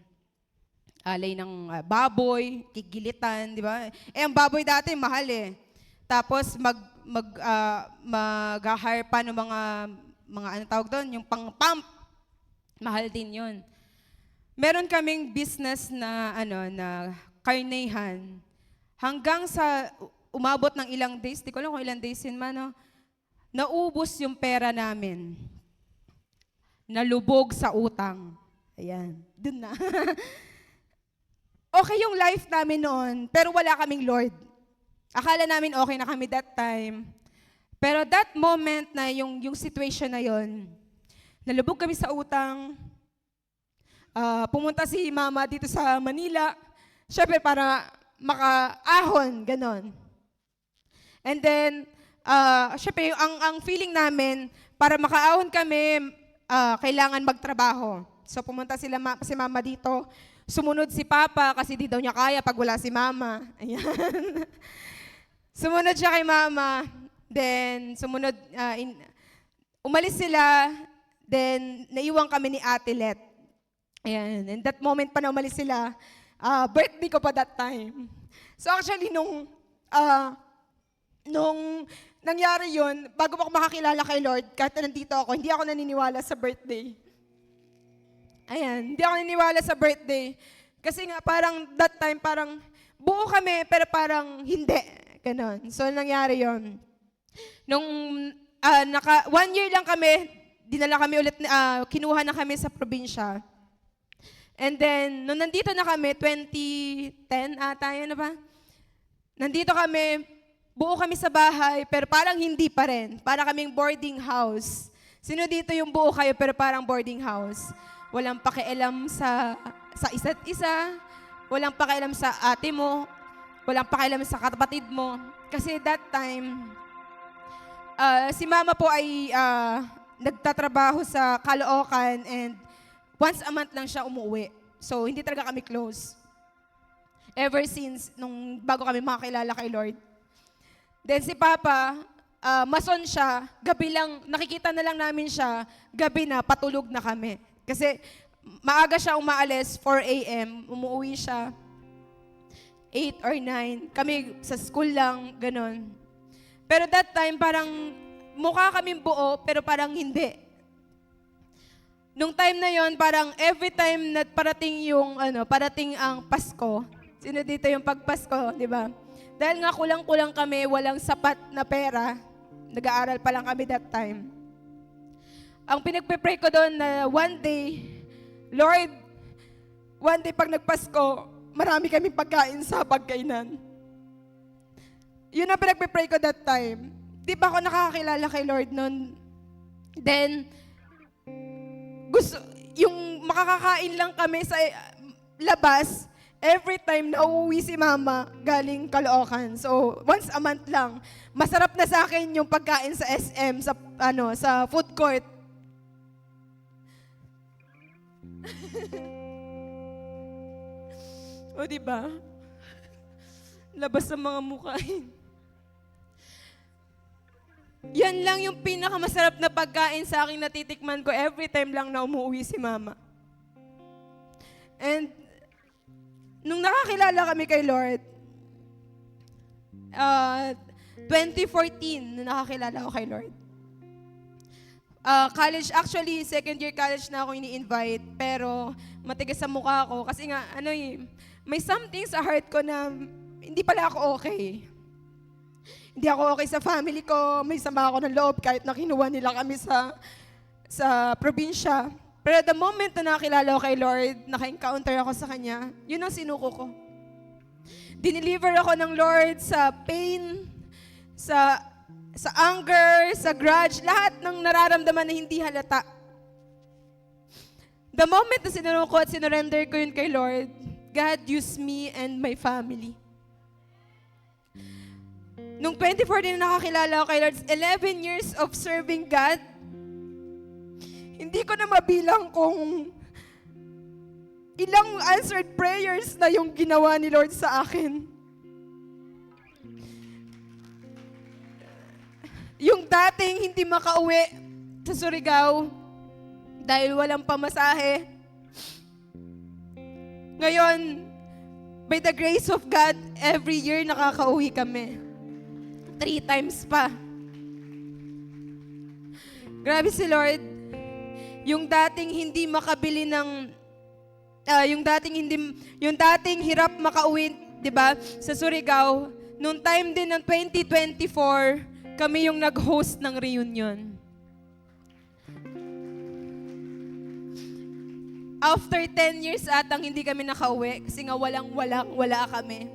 Alay ng baboy, kigilitan, di ba? Ang baboy dati mahal eh. Tapos mag-hire pa ng mga ano tawag doon, yung pang-pump. Mahal din 'yun. Meron kaming business na na karnehan. Hanggang sa umabot ng ilang days, di ko alam kung ilang days yun man, naubos yung pera namin. Nalubog sa utang. Ayan, dun na. Okay yung life namin noon, pero wala kaming Lord. Akala namin okay na kami that time. Pero that moment na yung situation na yon, nalubog kami sa utang, pumunta si mama dito sa Manila, syempre para makaahon, ganon. And then, syempre, ang feeling namin, para makaahon kami, kailangan magtrabaho. So pumunta si mama dito, sumunod si papa kasi di daw niya kaya pag wala si mama. Ayan. Sumunod siya kay mama, then umalis sila, then naiwan kami ni Ate Let. Ayan. And that moment pa na umalis sila, birthday ko pa that time. So actually, nung nangyari yun, bago ako makakilala kay Lord, kahit nandito ako, hindi ako naniniwala sa birthday. Ayan, hindi ako naniniwala sa birthday. Kasi nga, parang that time, parang buo kami, pero parang hindi. Ganon. So, nangyari yon. Nung 1 year lang kami, dinala kami ulit, kinuha na kami sa probinsya. And then, nung nandito na kami, 2010 ata, yun na ba? Nandito kami, buo kami sa bahay, pero parang hindi pa rin. Para kaming boarding house. Sino dito yung buo kayo, pero parang boarding house? Walang pakialam sa isa't isa, walang pakialam sa ate mo, walang pakialam sa kapatid mo. Kasi that time, si mama po ay nagtatrabaho sa Caloocan and once a month lang siya umuwi. So, hindi talaga kami close. Ever since, nung bago kami makakilala kay Lord. Then si Papa, mason siya, gabi lang, nakikita na lang namin siya, gabi na, patulog na kami. Kasi maaga siya umaalis, 4 a.m., umuwi siya, 8 or 9. Kami sa school lang, ganun. Pero that time, parang mukha kaming buo, pero parang hindi. Nung time na yon, parang every time na parating parating ang Pasko, sino dito yung pagpasko, di ba? Dahil nga kulang-kulang kami, walang sapat na pera, nag-aaral pa lang kami that time. Ang pinagpe-pray ko doon na one day, Lord, one day pag nagpasko, marami kaming pagkain sa pagkainan. Yun ang pinagpe-pray ko that time. Di ba ako nakakakilala kay Lord noon? Then, yung makakakain lang kami sa labas, every time na uuwi si mama galing Caloocan. So, once a month lang. Masarap na sa akin yung pagkain sa SM, sa food court. O, diba? Labas sa mga mukhain. Yan lang yung pinakamasarap na pagkain sa akin natitikman ko every time lang na umuwi si mama. And, nung nakakilala kami kay Lord, 2014, nung nakakilala ko kay Lord. College, actually, second year college na ako ini-invite, pero matigas sa mukha ko. Kasi nga, may something sa heart ko na hindi pala ako okay. Hindi ako okay sa family ko, may sama ako ng loob kahit na kinuha nila kami sa probinsya. Pero the moment na nakilala ko kay Lord, naka-encounter ako sa Kanya, yun ang sinuko ko. Dineliver ako ng Lord sa pain, sa anger, sa grudge, lahat ng nararamdaman na hindi halata. The moment na sinunod ko at sinurrender ko yun kay Lord, God used me and my family. Nung 24 din na nakakilala ko kay Lord, 11 years of serving God, hindi ko na mabilang kung ilang answered prayers na yung ginawa ni Lord sa akin. Yung dating hindi makauwi sa Surigao dahil walang pamasahe, ngayon, by the grace of God, every year nakakauwi kami. 3 times pa. Grabe si Lord. Yung dating hindi makabili ng yung dating hirap makauwi, 'di ba? Sa Surigao, nung time din ng 2024, kami yung nag-host ng reunion. After 10 years atang hindi kami nakauwi kasi nga wala kami.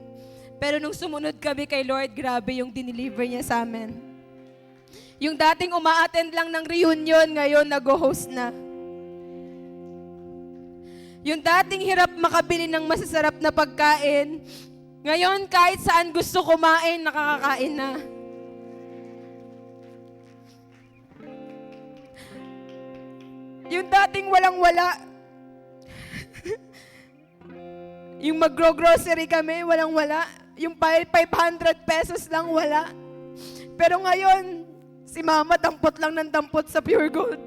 Pero nung sumunod kami kay Lord, grabe yung dineliver niya sa amin. Yung dating uma-attend lang ng reunion, ngayon nag-host na. Yung dating hirap makabili ng masasarap na pagkain, ngayon kahit saan gusto kumain, nakakakain na. Yung dating walang-wala, yung mag-grocery kami, walang-wala. Yung 500 pesos lang, wala. Pero ngayon, si Mama dampot lang ng dampot sa Pure Gold.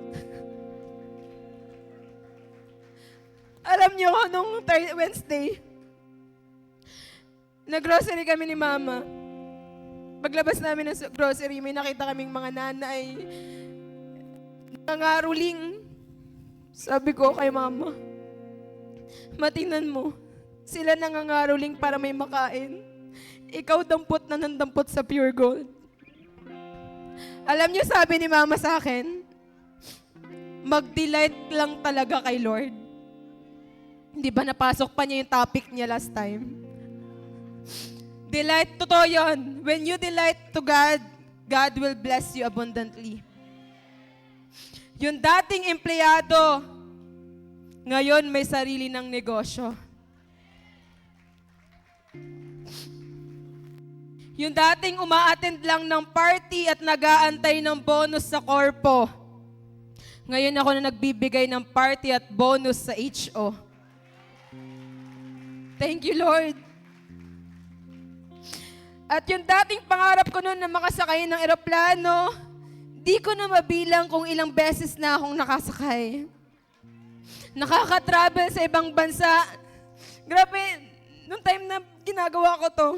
Alam niyo, nung Wednesday, nag-grocery kami ni Mama. Paglabas namin ng grocery, may nakita kaming mga nanay nangaruling. Sabi ko kay Mama, matingnan mo, sila nangangaruling para may makain. Ikaw dampot na ng dampot sa Pure Gold. Alam niyo, sabi ni Mama sa akin, mag-delight lang talaga kay Lord. Hindi ba napasok pa niya yung topic niya last time? Delight, totoo yun. When you delight to God, God will bless you abundantly. Yung dating empleyado, ngayon may sarili ng negosyo. Yung dating uma-attend lang ng party at nag-aantay ng bonus sa korpo, ngayon ako na nagbibigay ng party at bonus sa HO. Thank you, Lord. At yung dating pangarap ko noon na makasakay ng eroplano, di ko na mabilang kung ilang beses na akong nakasakay. Nakaka-travel sa ibang bansa. Grabe, nung time na ginagawa ko to,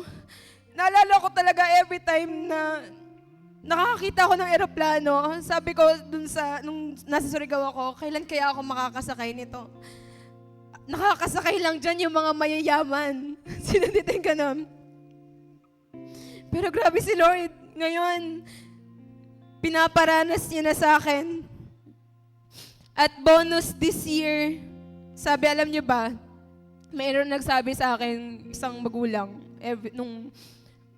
naalala ko talaga every time na nakakakita ako ng eroplano, sabi ko nung nasa Surigao ako, kailan kaya ako makakasakay nito? Nakakasakay lang dyan yung mga mayayaman. Sinunditin ka nun. Pero grabe si Lord. Ngayon, pinaparanas niya na sa akin. At bonus this year, sabi, alam niyo ba, mayroon nagsabi sa akin, isang magulang,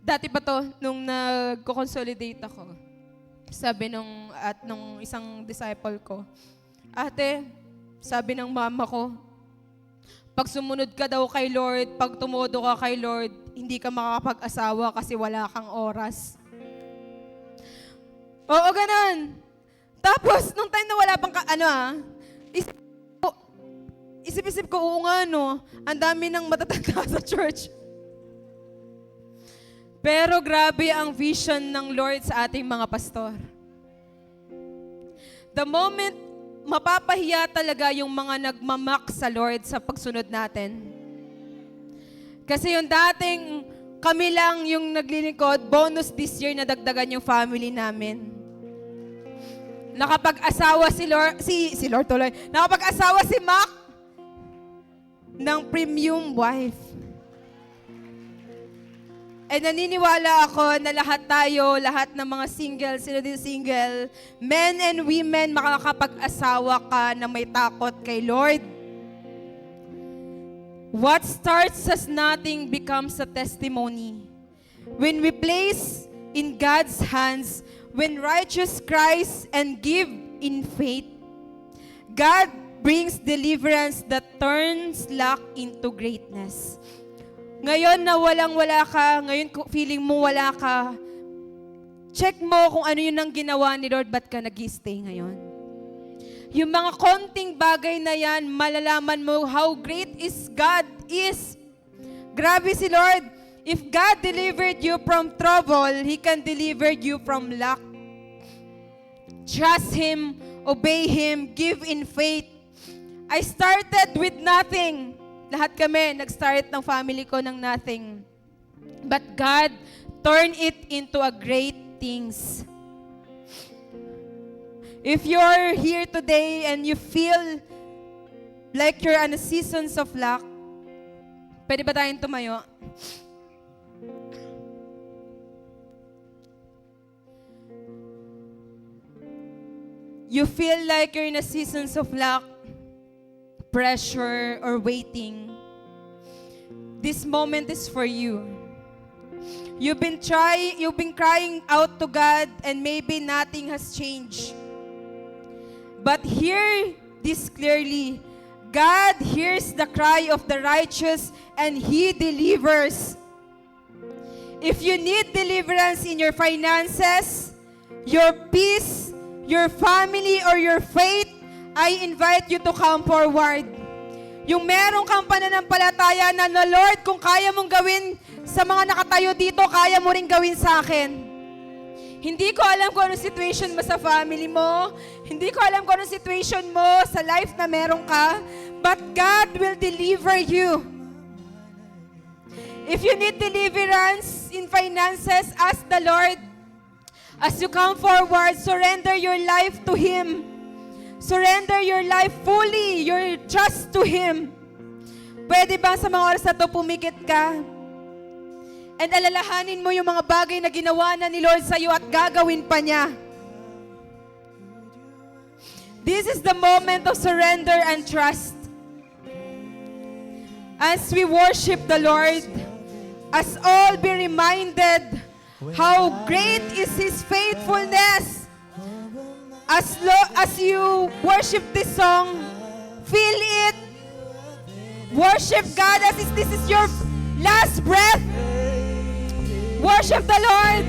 dati pa to, nung nagko-consolidate ako, sabi nung isang disciple ko, ate, sabi ng mama ko, pag sumunod ka daw kay Lord, pag tumodo ka kay Lord, hindi ka makakapag-asawa kasi wala kang oras. Oo, ganun. Tapos, nung time na wala pang, isip-isip ko, oo nga, no, ang dami ng matatanda sa church. Pero grabe ang vision ng Lord sa ating mga pastor. The moment mapapahiya talaga yung mga nagmamak sa Lord sa pagsunod natin. Kasi yung dating kami lang yung naglilingkod, bonus this year na dagdagan yung family namin. Nakapag-asawa si Lord tuloy. Nakapag-asawa si Mac ng premium wife. And naniniwala ako na lahat tayo, lahat ng mga single, sino din single, men and women, makakapag-asawa ka na may takot kay Lord. What starts as nothing becomes a testimony. When we place in God's hands, when righteous cries and give in faith, God brings deliverance that turns lack into greatness. Ngayon na walang-wala ka, ngayon feeling mo wala ka, check mo kung ano yun ang ginawa ni Lord, ba't ka nag-stay ngayon? Yung mga konting bagay na yan, malalaman mo how great is God is. Grabe si Lord. If God delivered you from trouble, He can deliver you from lack. Trust Him, obey Him, give in faith. I started with nothing. Lahat kami, nag-start ng family ko ng nothing. But God turned it into a great things. If you're here today and you feel like you're in a seasons of lack, pwede ba tayong tumayo? You feel like you're in a seasons of lack, pressure, or waiting. This moment is for you. You've been crying out to God and maybe nothing has changed. But hear this clearly. God hears the cry of the righteous and He delivers. If you need deliverance in your finances, your peace, your family, or your faith, I invite you to come forward. Yung meron kang pananampalataya na, Lord, kung kaya mong gawin sa mga nakatayo dito, kaya mo rin gawin sa akin. Hindi ko alam kung anong situation mo sa family mo. Hindi ko alam kung anong situation mo sa life na meron ka. But God will deliver you. If you need deliverance in finances, ask the Lord. As you come forward, surrender your life to Him. Surrender your life fully, your trust to Him. Pwede ba sa mga oras na ito pumikit ka? And alalahanin mo yung mga bagay na ginawa na ni Lord sa iyo at gagawin pa niya. This is the moment of surrender and trust. As we worship the Lord, as all be reminded how great is His faithfulness. As you worship this song, feel it. Worship God as if this is your last breath. Worship the Lord.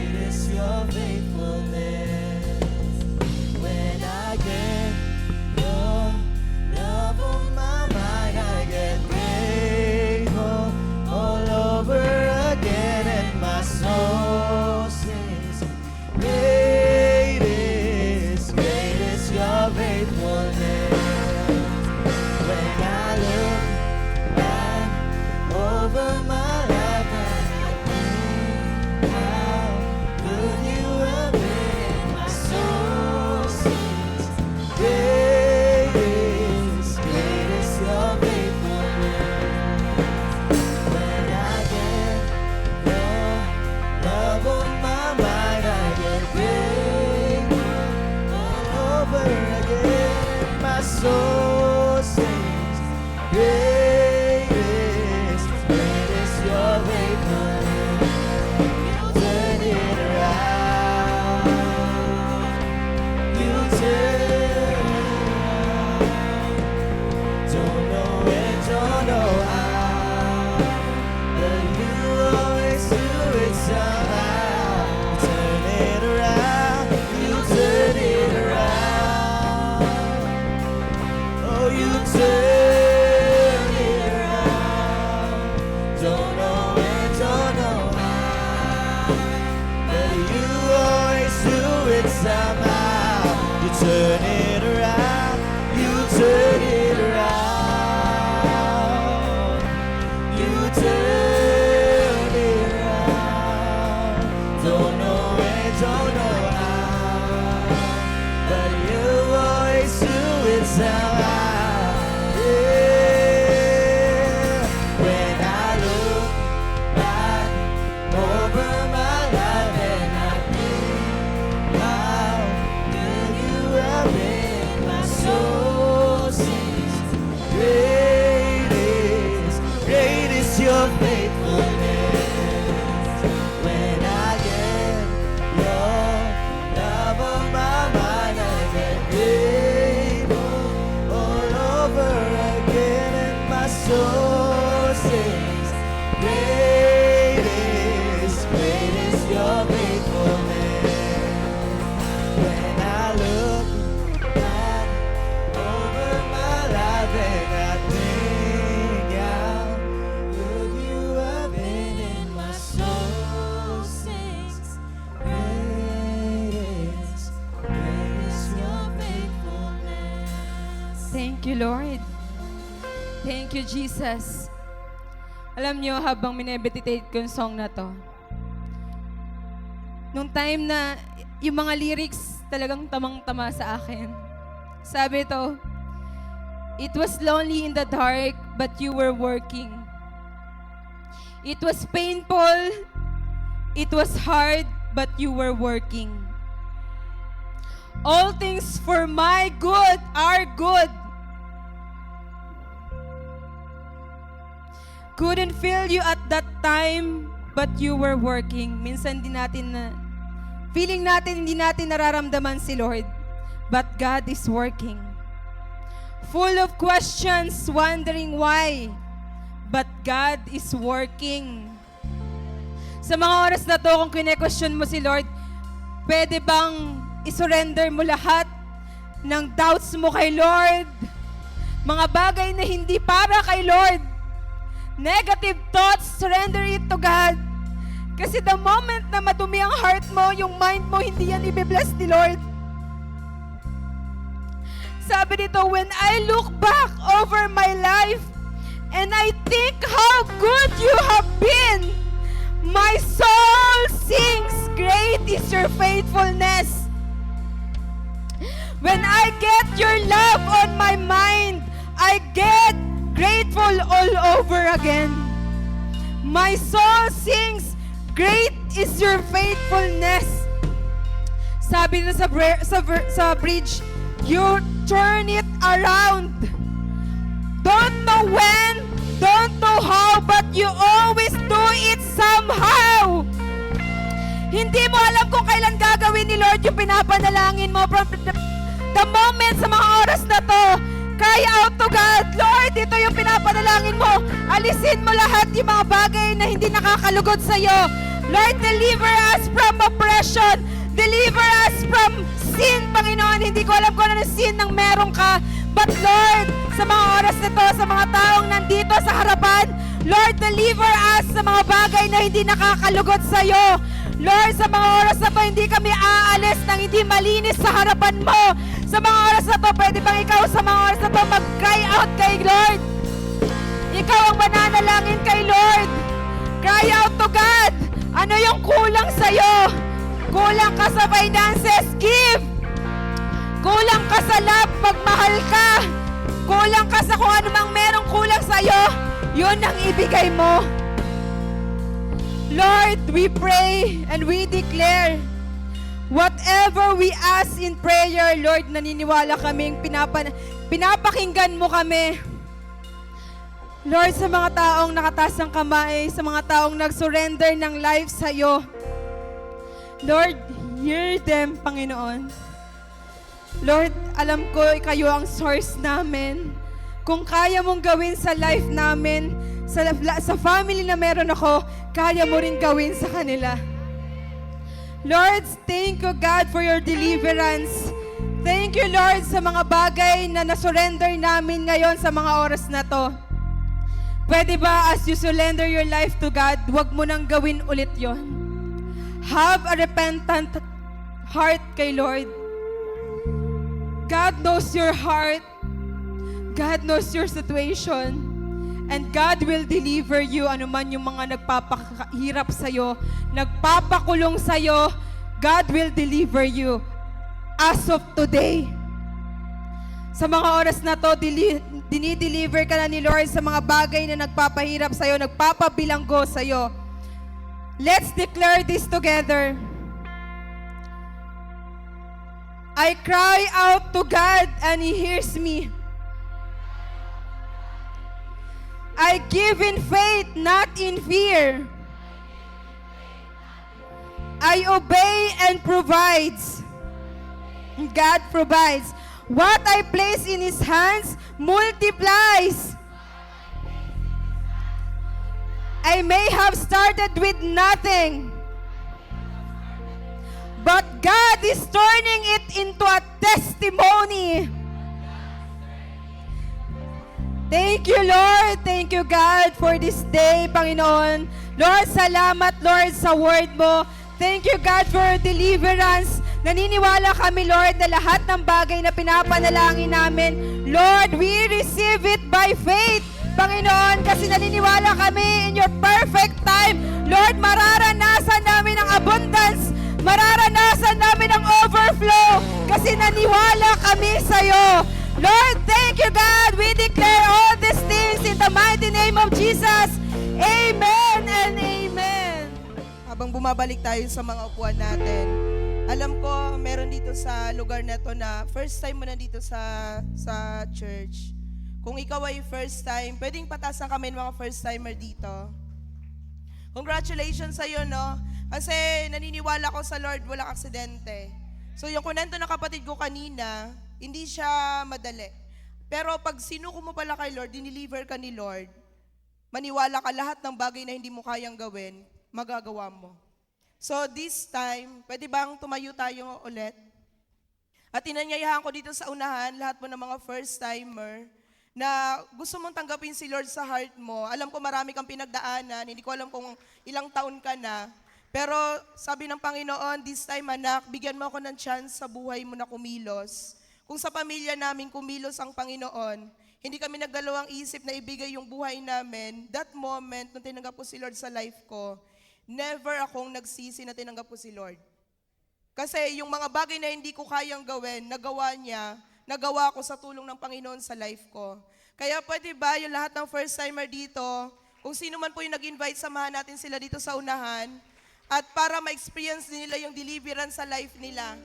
Thank you, Lord. Thank you, Jesus. Alam nyo, habang minemeditate ko yung song na to, nung time na yung mga lyrics talagang tamang-tama sa akin. Sabi to, it was lonely in the dark, but you were working. It was painful, it was hard, but you were working. All things for my good are good. Couldn't feel you at that time, but you were working. Minsan feeling natin hindi natin nararamdaman si Lord, but God is working. Full of questions, wondering why, but God is working. Sa mga oras na to, kung kine-question mo si Lord, pwede bang isurrender mo lahat ng doubts mo kay Lord? Mga bagay na hindi para kay Lord. Negative thoughts, surrender it to God. Kasi the moment na madumi ang heart mo, yung mind mo, hindi yan i-bless ni Lord. Sabi dito, when I look back over my life and I think how good you have been, my soul sings, great is your faithfulness. When I get your love on my mind, I get grateful all over again. My soul sings, great is your faithfulness. Sabi na sa bridge, you turn it around. Don't know when, don't know how, but you always do it somehow. Hindi mo alam kung kailan gagawin ni Lord yung pinapanalangin mo. From the moment sa mga oras na to, cry out to God, Lord, ito yung pinapanalangin mo. Alisin mo lahat yung mga bagay na hindi nakakalugod sa'yo. Lord, deliver us from oppression. Deliver us from sin, Panginoon. Hindi ko alam kung ano yung sin ng meron ka. But Lord, sa mga oras na to, sa mga taong nandito sa harapan, Lord, deliver us sa mga bagay na hindi nakakalugod sa'yo. Lord, sa mga oras na to, hindi kami aalis ng hindi malinis sa harapan mo. Sa mga oras na to, pwede bang ikaw sa mga oras na to mag-cry out kay Lord? Ikaw ang mananalangin kay Lord. Cry out to God. Ano yung kulang sa'yo? Kulang ka sa finances, give. Kulang ka sa love, magmahal ka. Kulang ka sa kung ano mang merong kulang sa'yo, yun ang ibigay mo. Lord, we pray and we declare, whatever we ask in prayer, Lord, naniniwala kaming pinapakinggan mo kami. Lord, sa mga taong nakataas ng kamay, sa mga taong nag-surrender ng life sa'yo, Lord, hear them, Panginoon. Lord, alam ko kayo ang source namin. Kung kaya mong gawin sa life namin, sa family na meron ako, kaya mo rin gawin sa kanila. Lord, thank you, God, for your deliverance. Thank you, Lord, sa mga bagay na nasurrender namin ngayon sa mga oras na to. Pwede ba, as you surrender your life to God, wag mo nang gawin ulit yon. Have a repentant heart kay Lord. God knows your heart. God knows your situation. And God will deliver you. Ano man yung mga nagpapahirap sa'yo, nagpapakulong sa'yo, God will deliver you as of today. Sa mga oras na to, dinideliver ka na ni Lord sa mga bagay na nagpapahirap sa'yo, nagpapabilanggo sa'yo. Let's declare this together. I cry out to God and He hears me. I give in faith, not in fear. I obey and provides. God provides. What I place in His hands multiplies. I may have started with nothing, but God is turning it into a testimony. Thank you, Lord. Thank you, God, for this day, Panginoon. Lord, salamat, Lord, sa word mo. Thank you, God, for deliverance. Naniniwala kami, Lord, na lahat ng bagay na pinapanalangin namin, Lord, we receive it by faith. Panginoon, kasi naniniwala kami in your perfect time. Lord, mararanasan namin ang abundance. Mararanasan namin ang overflow kasi naniwala kami sa'yo. Lord, thank you, God. We declare all these things in the mighty name of Jesus. Amen and amen. Habang bumabalik tayo sa mga upuan natin, alam ko meron dito sa lugar na to na first time mo na dito sa church. Kung ikaw ay first time, pwedeng patasan kami ng mga first timer dito. Congratulations sa iyo, no? Kasi naniniwala ko sa Lord, walang aksidente. So yung kunento ng kapatid ko kanina, hindi siya madali. Pero pag sinuko mo pala kay Lord, diniliver ka ni Lord, maniwala ka lahat ng bagay na hindi mo kayang gawin, magagawa mo. So this time, pwede bang tumayo tayo ulit? At inanyayahan ko dito sa unahan, lahat po ng mga first timer, na gusto mong tanggapin si Lord sa heart mo. Alam ko marami kang pinagdaanan, hindi ko alam kung ilang taon ka na. Pero sabi ng Panginoon, this time anak, bigyan mo ako ng chance sa buhay mo na kumilos. Kung sa pamilya namin kumilos ang Panginoon, hindi kami nagdalawang isip na ibigay yung buhay namin. That moment, nung tinanggap ko si Lord sa life ko, never akong nagsisi na tinanggap ko si Lord. Kasi yung mga bagay na hindi ko kayang gawin, nagawa niya, nagawa ko sa tulong ng Panginoon sa life ko. Kaya pwede ba yung lahat ng first timer dito, kung sino man po yung nag-invite, samahan natin sila dito sa unahan, at para ma-experience din nila yung deliverance sa life nila.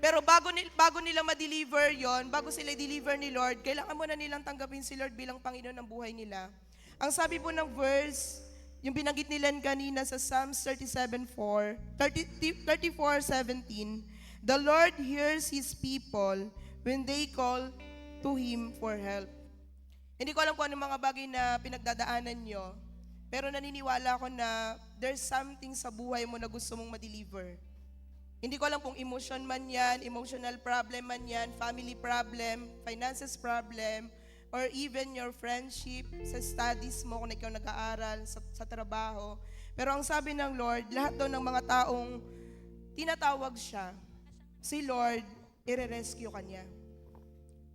Pero bago nila ma-deliver yon, bago sila i-deliver ni Lord, kailangan muna nilang tanggapin si Lord bilang Panginoon ng buhay nila. Ang sabi po ng verse, yung binanggit nila kanina sa Psalms 34:17, the Lord hears His people when they call to Him for help. Hindi ko alam kung ano mga bagay na pinagdadaanan nyo, pero naniniwala ako na there's something sa buhay mo na gusto mong ma-deliver. Hindi ko alam kung emotion man yan, emotional problem man yan, family problem, finances problem, or even your friendship, sa studies mo kung ikaw nag-aaral, sa trabaho. Pero ang sabi ng Lord, lahat daw ng mga taong tinatawag siya, si Lord, ire-rescue ka niya.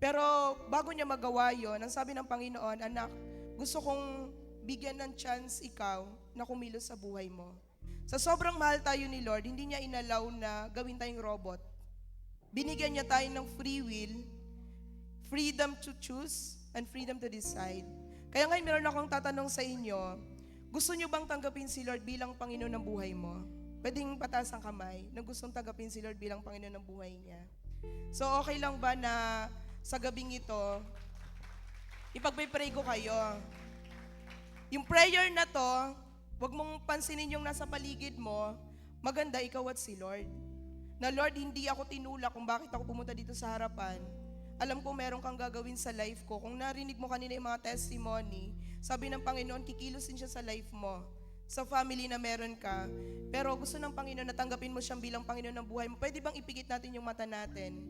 Pero bago niya magawa yon, ang sabi ng Panginoon, anak, gusto kong bigyan ng chance ikaw na kumilos sa buhay mo. Sa sobrang mahal tayo ni Lord, hindi niya inalaw na gawin tayong robot. Binigyan niya tayo ng free will, freedom to choose, and freedom to decide. Kaya ngayon meron akong tatanong sa inyo, gusto niyo bang tanggapin si Lord bilang Panginoon ng buhay mo? Pwedeng pataas ang kamay na gustong tanggapin si Lord bilang Panginoon ng buhay niya. So okay lang ba na sa gabing ito, ipagpipray ko kayo? Yung prayer na to, huwag mong pansinin yung nasa paligid mo, maganda ikaw at si Lord. Na Lord, hindi ako tinulak kung bakit ako pumunta dito sa harapan. Alam ko meron kang gagawin sa life ko. Kung narinig mo kanina yung mga testimony, sabi ng Panginoon, kikilusin siya sa life mo, sa family na meron ka. Pero gusto ng Panginoon na tanggapin mo siyang bilang Panginoon ng buhay mo. Pwede bang ipikit natin yung mata natin?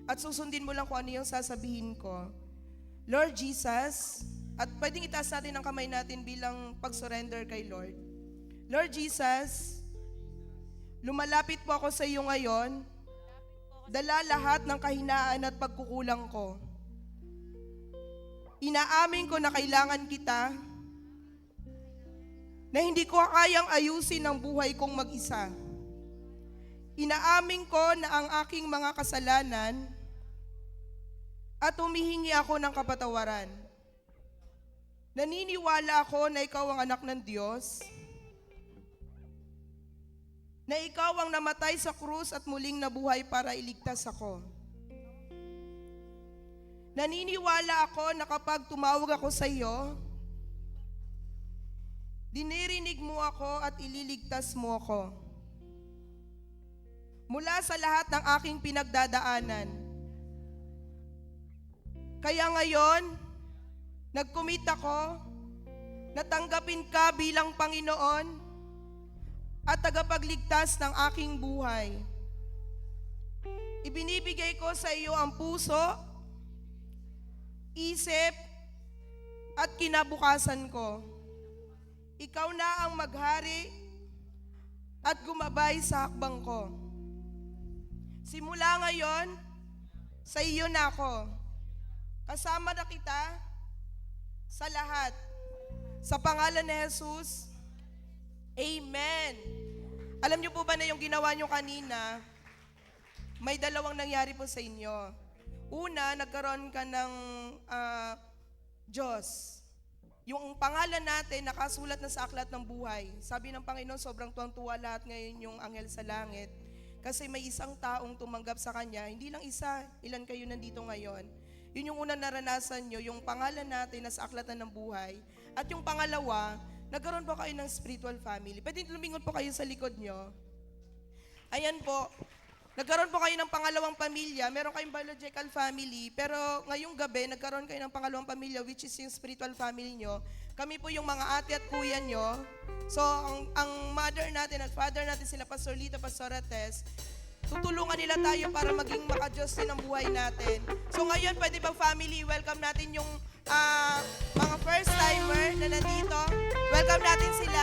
At susundin mo lang kung ano yung sasabihin ko. Lord Jesus, at pwedeng itaas natin ang kamay natin bilang pag-surrender kay Lord. Lord Jesus, lumalapit po ako sa iyo ngayon, dala lahat ng kahinaan at pagkukulang ko. Inaamin ko na kailangan kita, na hindi ko kayang ayusin ang buhay kong mag-isa. Inaamin ko na ang aking mga kasalanan at humihingi ako ng kapatawaran. Naniniwala ako na ikaw ang anak ng Diyos, na ikaw ang namatay sa krus at muling nabuhay para iligtas ako. Naniniwala ako na kapag tumawag ako sa iyo, dinirinig mo ako at ililigtas mo ako. Mula sa lahat ng aking pinagdadaanan. Kaya ngayon, nag-commit ako na tanggapin ka bilang Panginoon at tagapagligtas ng aking buhay. Ibinibigay ko sa iyo ang puso, isip, at kinabukasan ko. Ikaw na ang maghari at gumabay sa hakbang ko. Simula ngayon, sa iyo na ako. Kasama na kita sa lahat. Sa pangalan ni Jesus, Amen. Alam niyo po ba na yung ginawa niyo kanina, may dalawang nangyari po sa inyo. Una, nagkaroon ka ng Diyos. Yung pangalan natin, nakasulat na sa aklat ng buhay. Sabi ng Panginoon, sobrang tuwang-tuwa lahat ngayon yung anghel sa langit. Kasi may isang taong tumanggap sa Kanya, hindi lang isa, ilan kayo nandito ngayon. Yun yung unang naranasan nyo, yung pangalan natin na sa aklatan ng buhay. At yung pangalawa, nagkaroon po kayo ng spiritual family. Pwede lumingon po kayo sa likod nyo. Ayan po, nagkaroon po kayo ng pangalawang pamilya, meron kayong biological family, pero ngayong gabi, nagkaroon kayo ng pangalawang pamilya, which is yung spiritual family nyo. Kami po yung mga ate at kuya nyo. So, ang mother natin at father natin, sila Pastor Lito, Pastor Tess, tutulungan nila tayo para maging makadiyos din ang buhay natin. So, ngayon, pwede ba family, welcome natin yung mga first-timer na nandito. Welcome natin sila.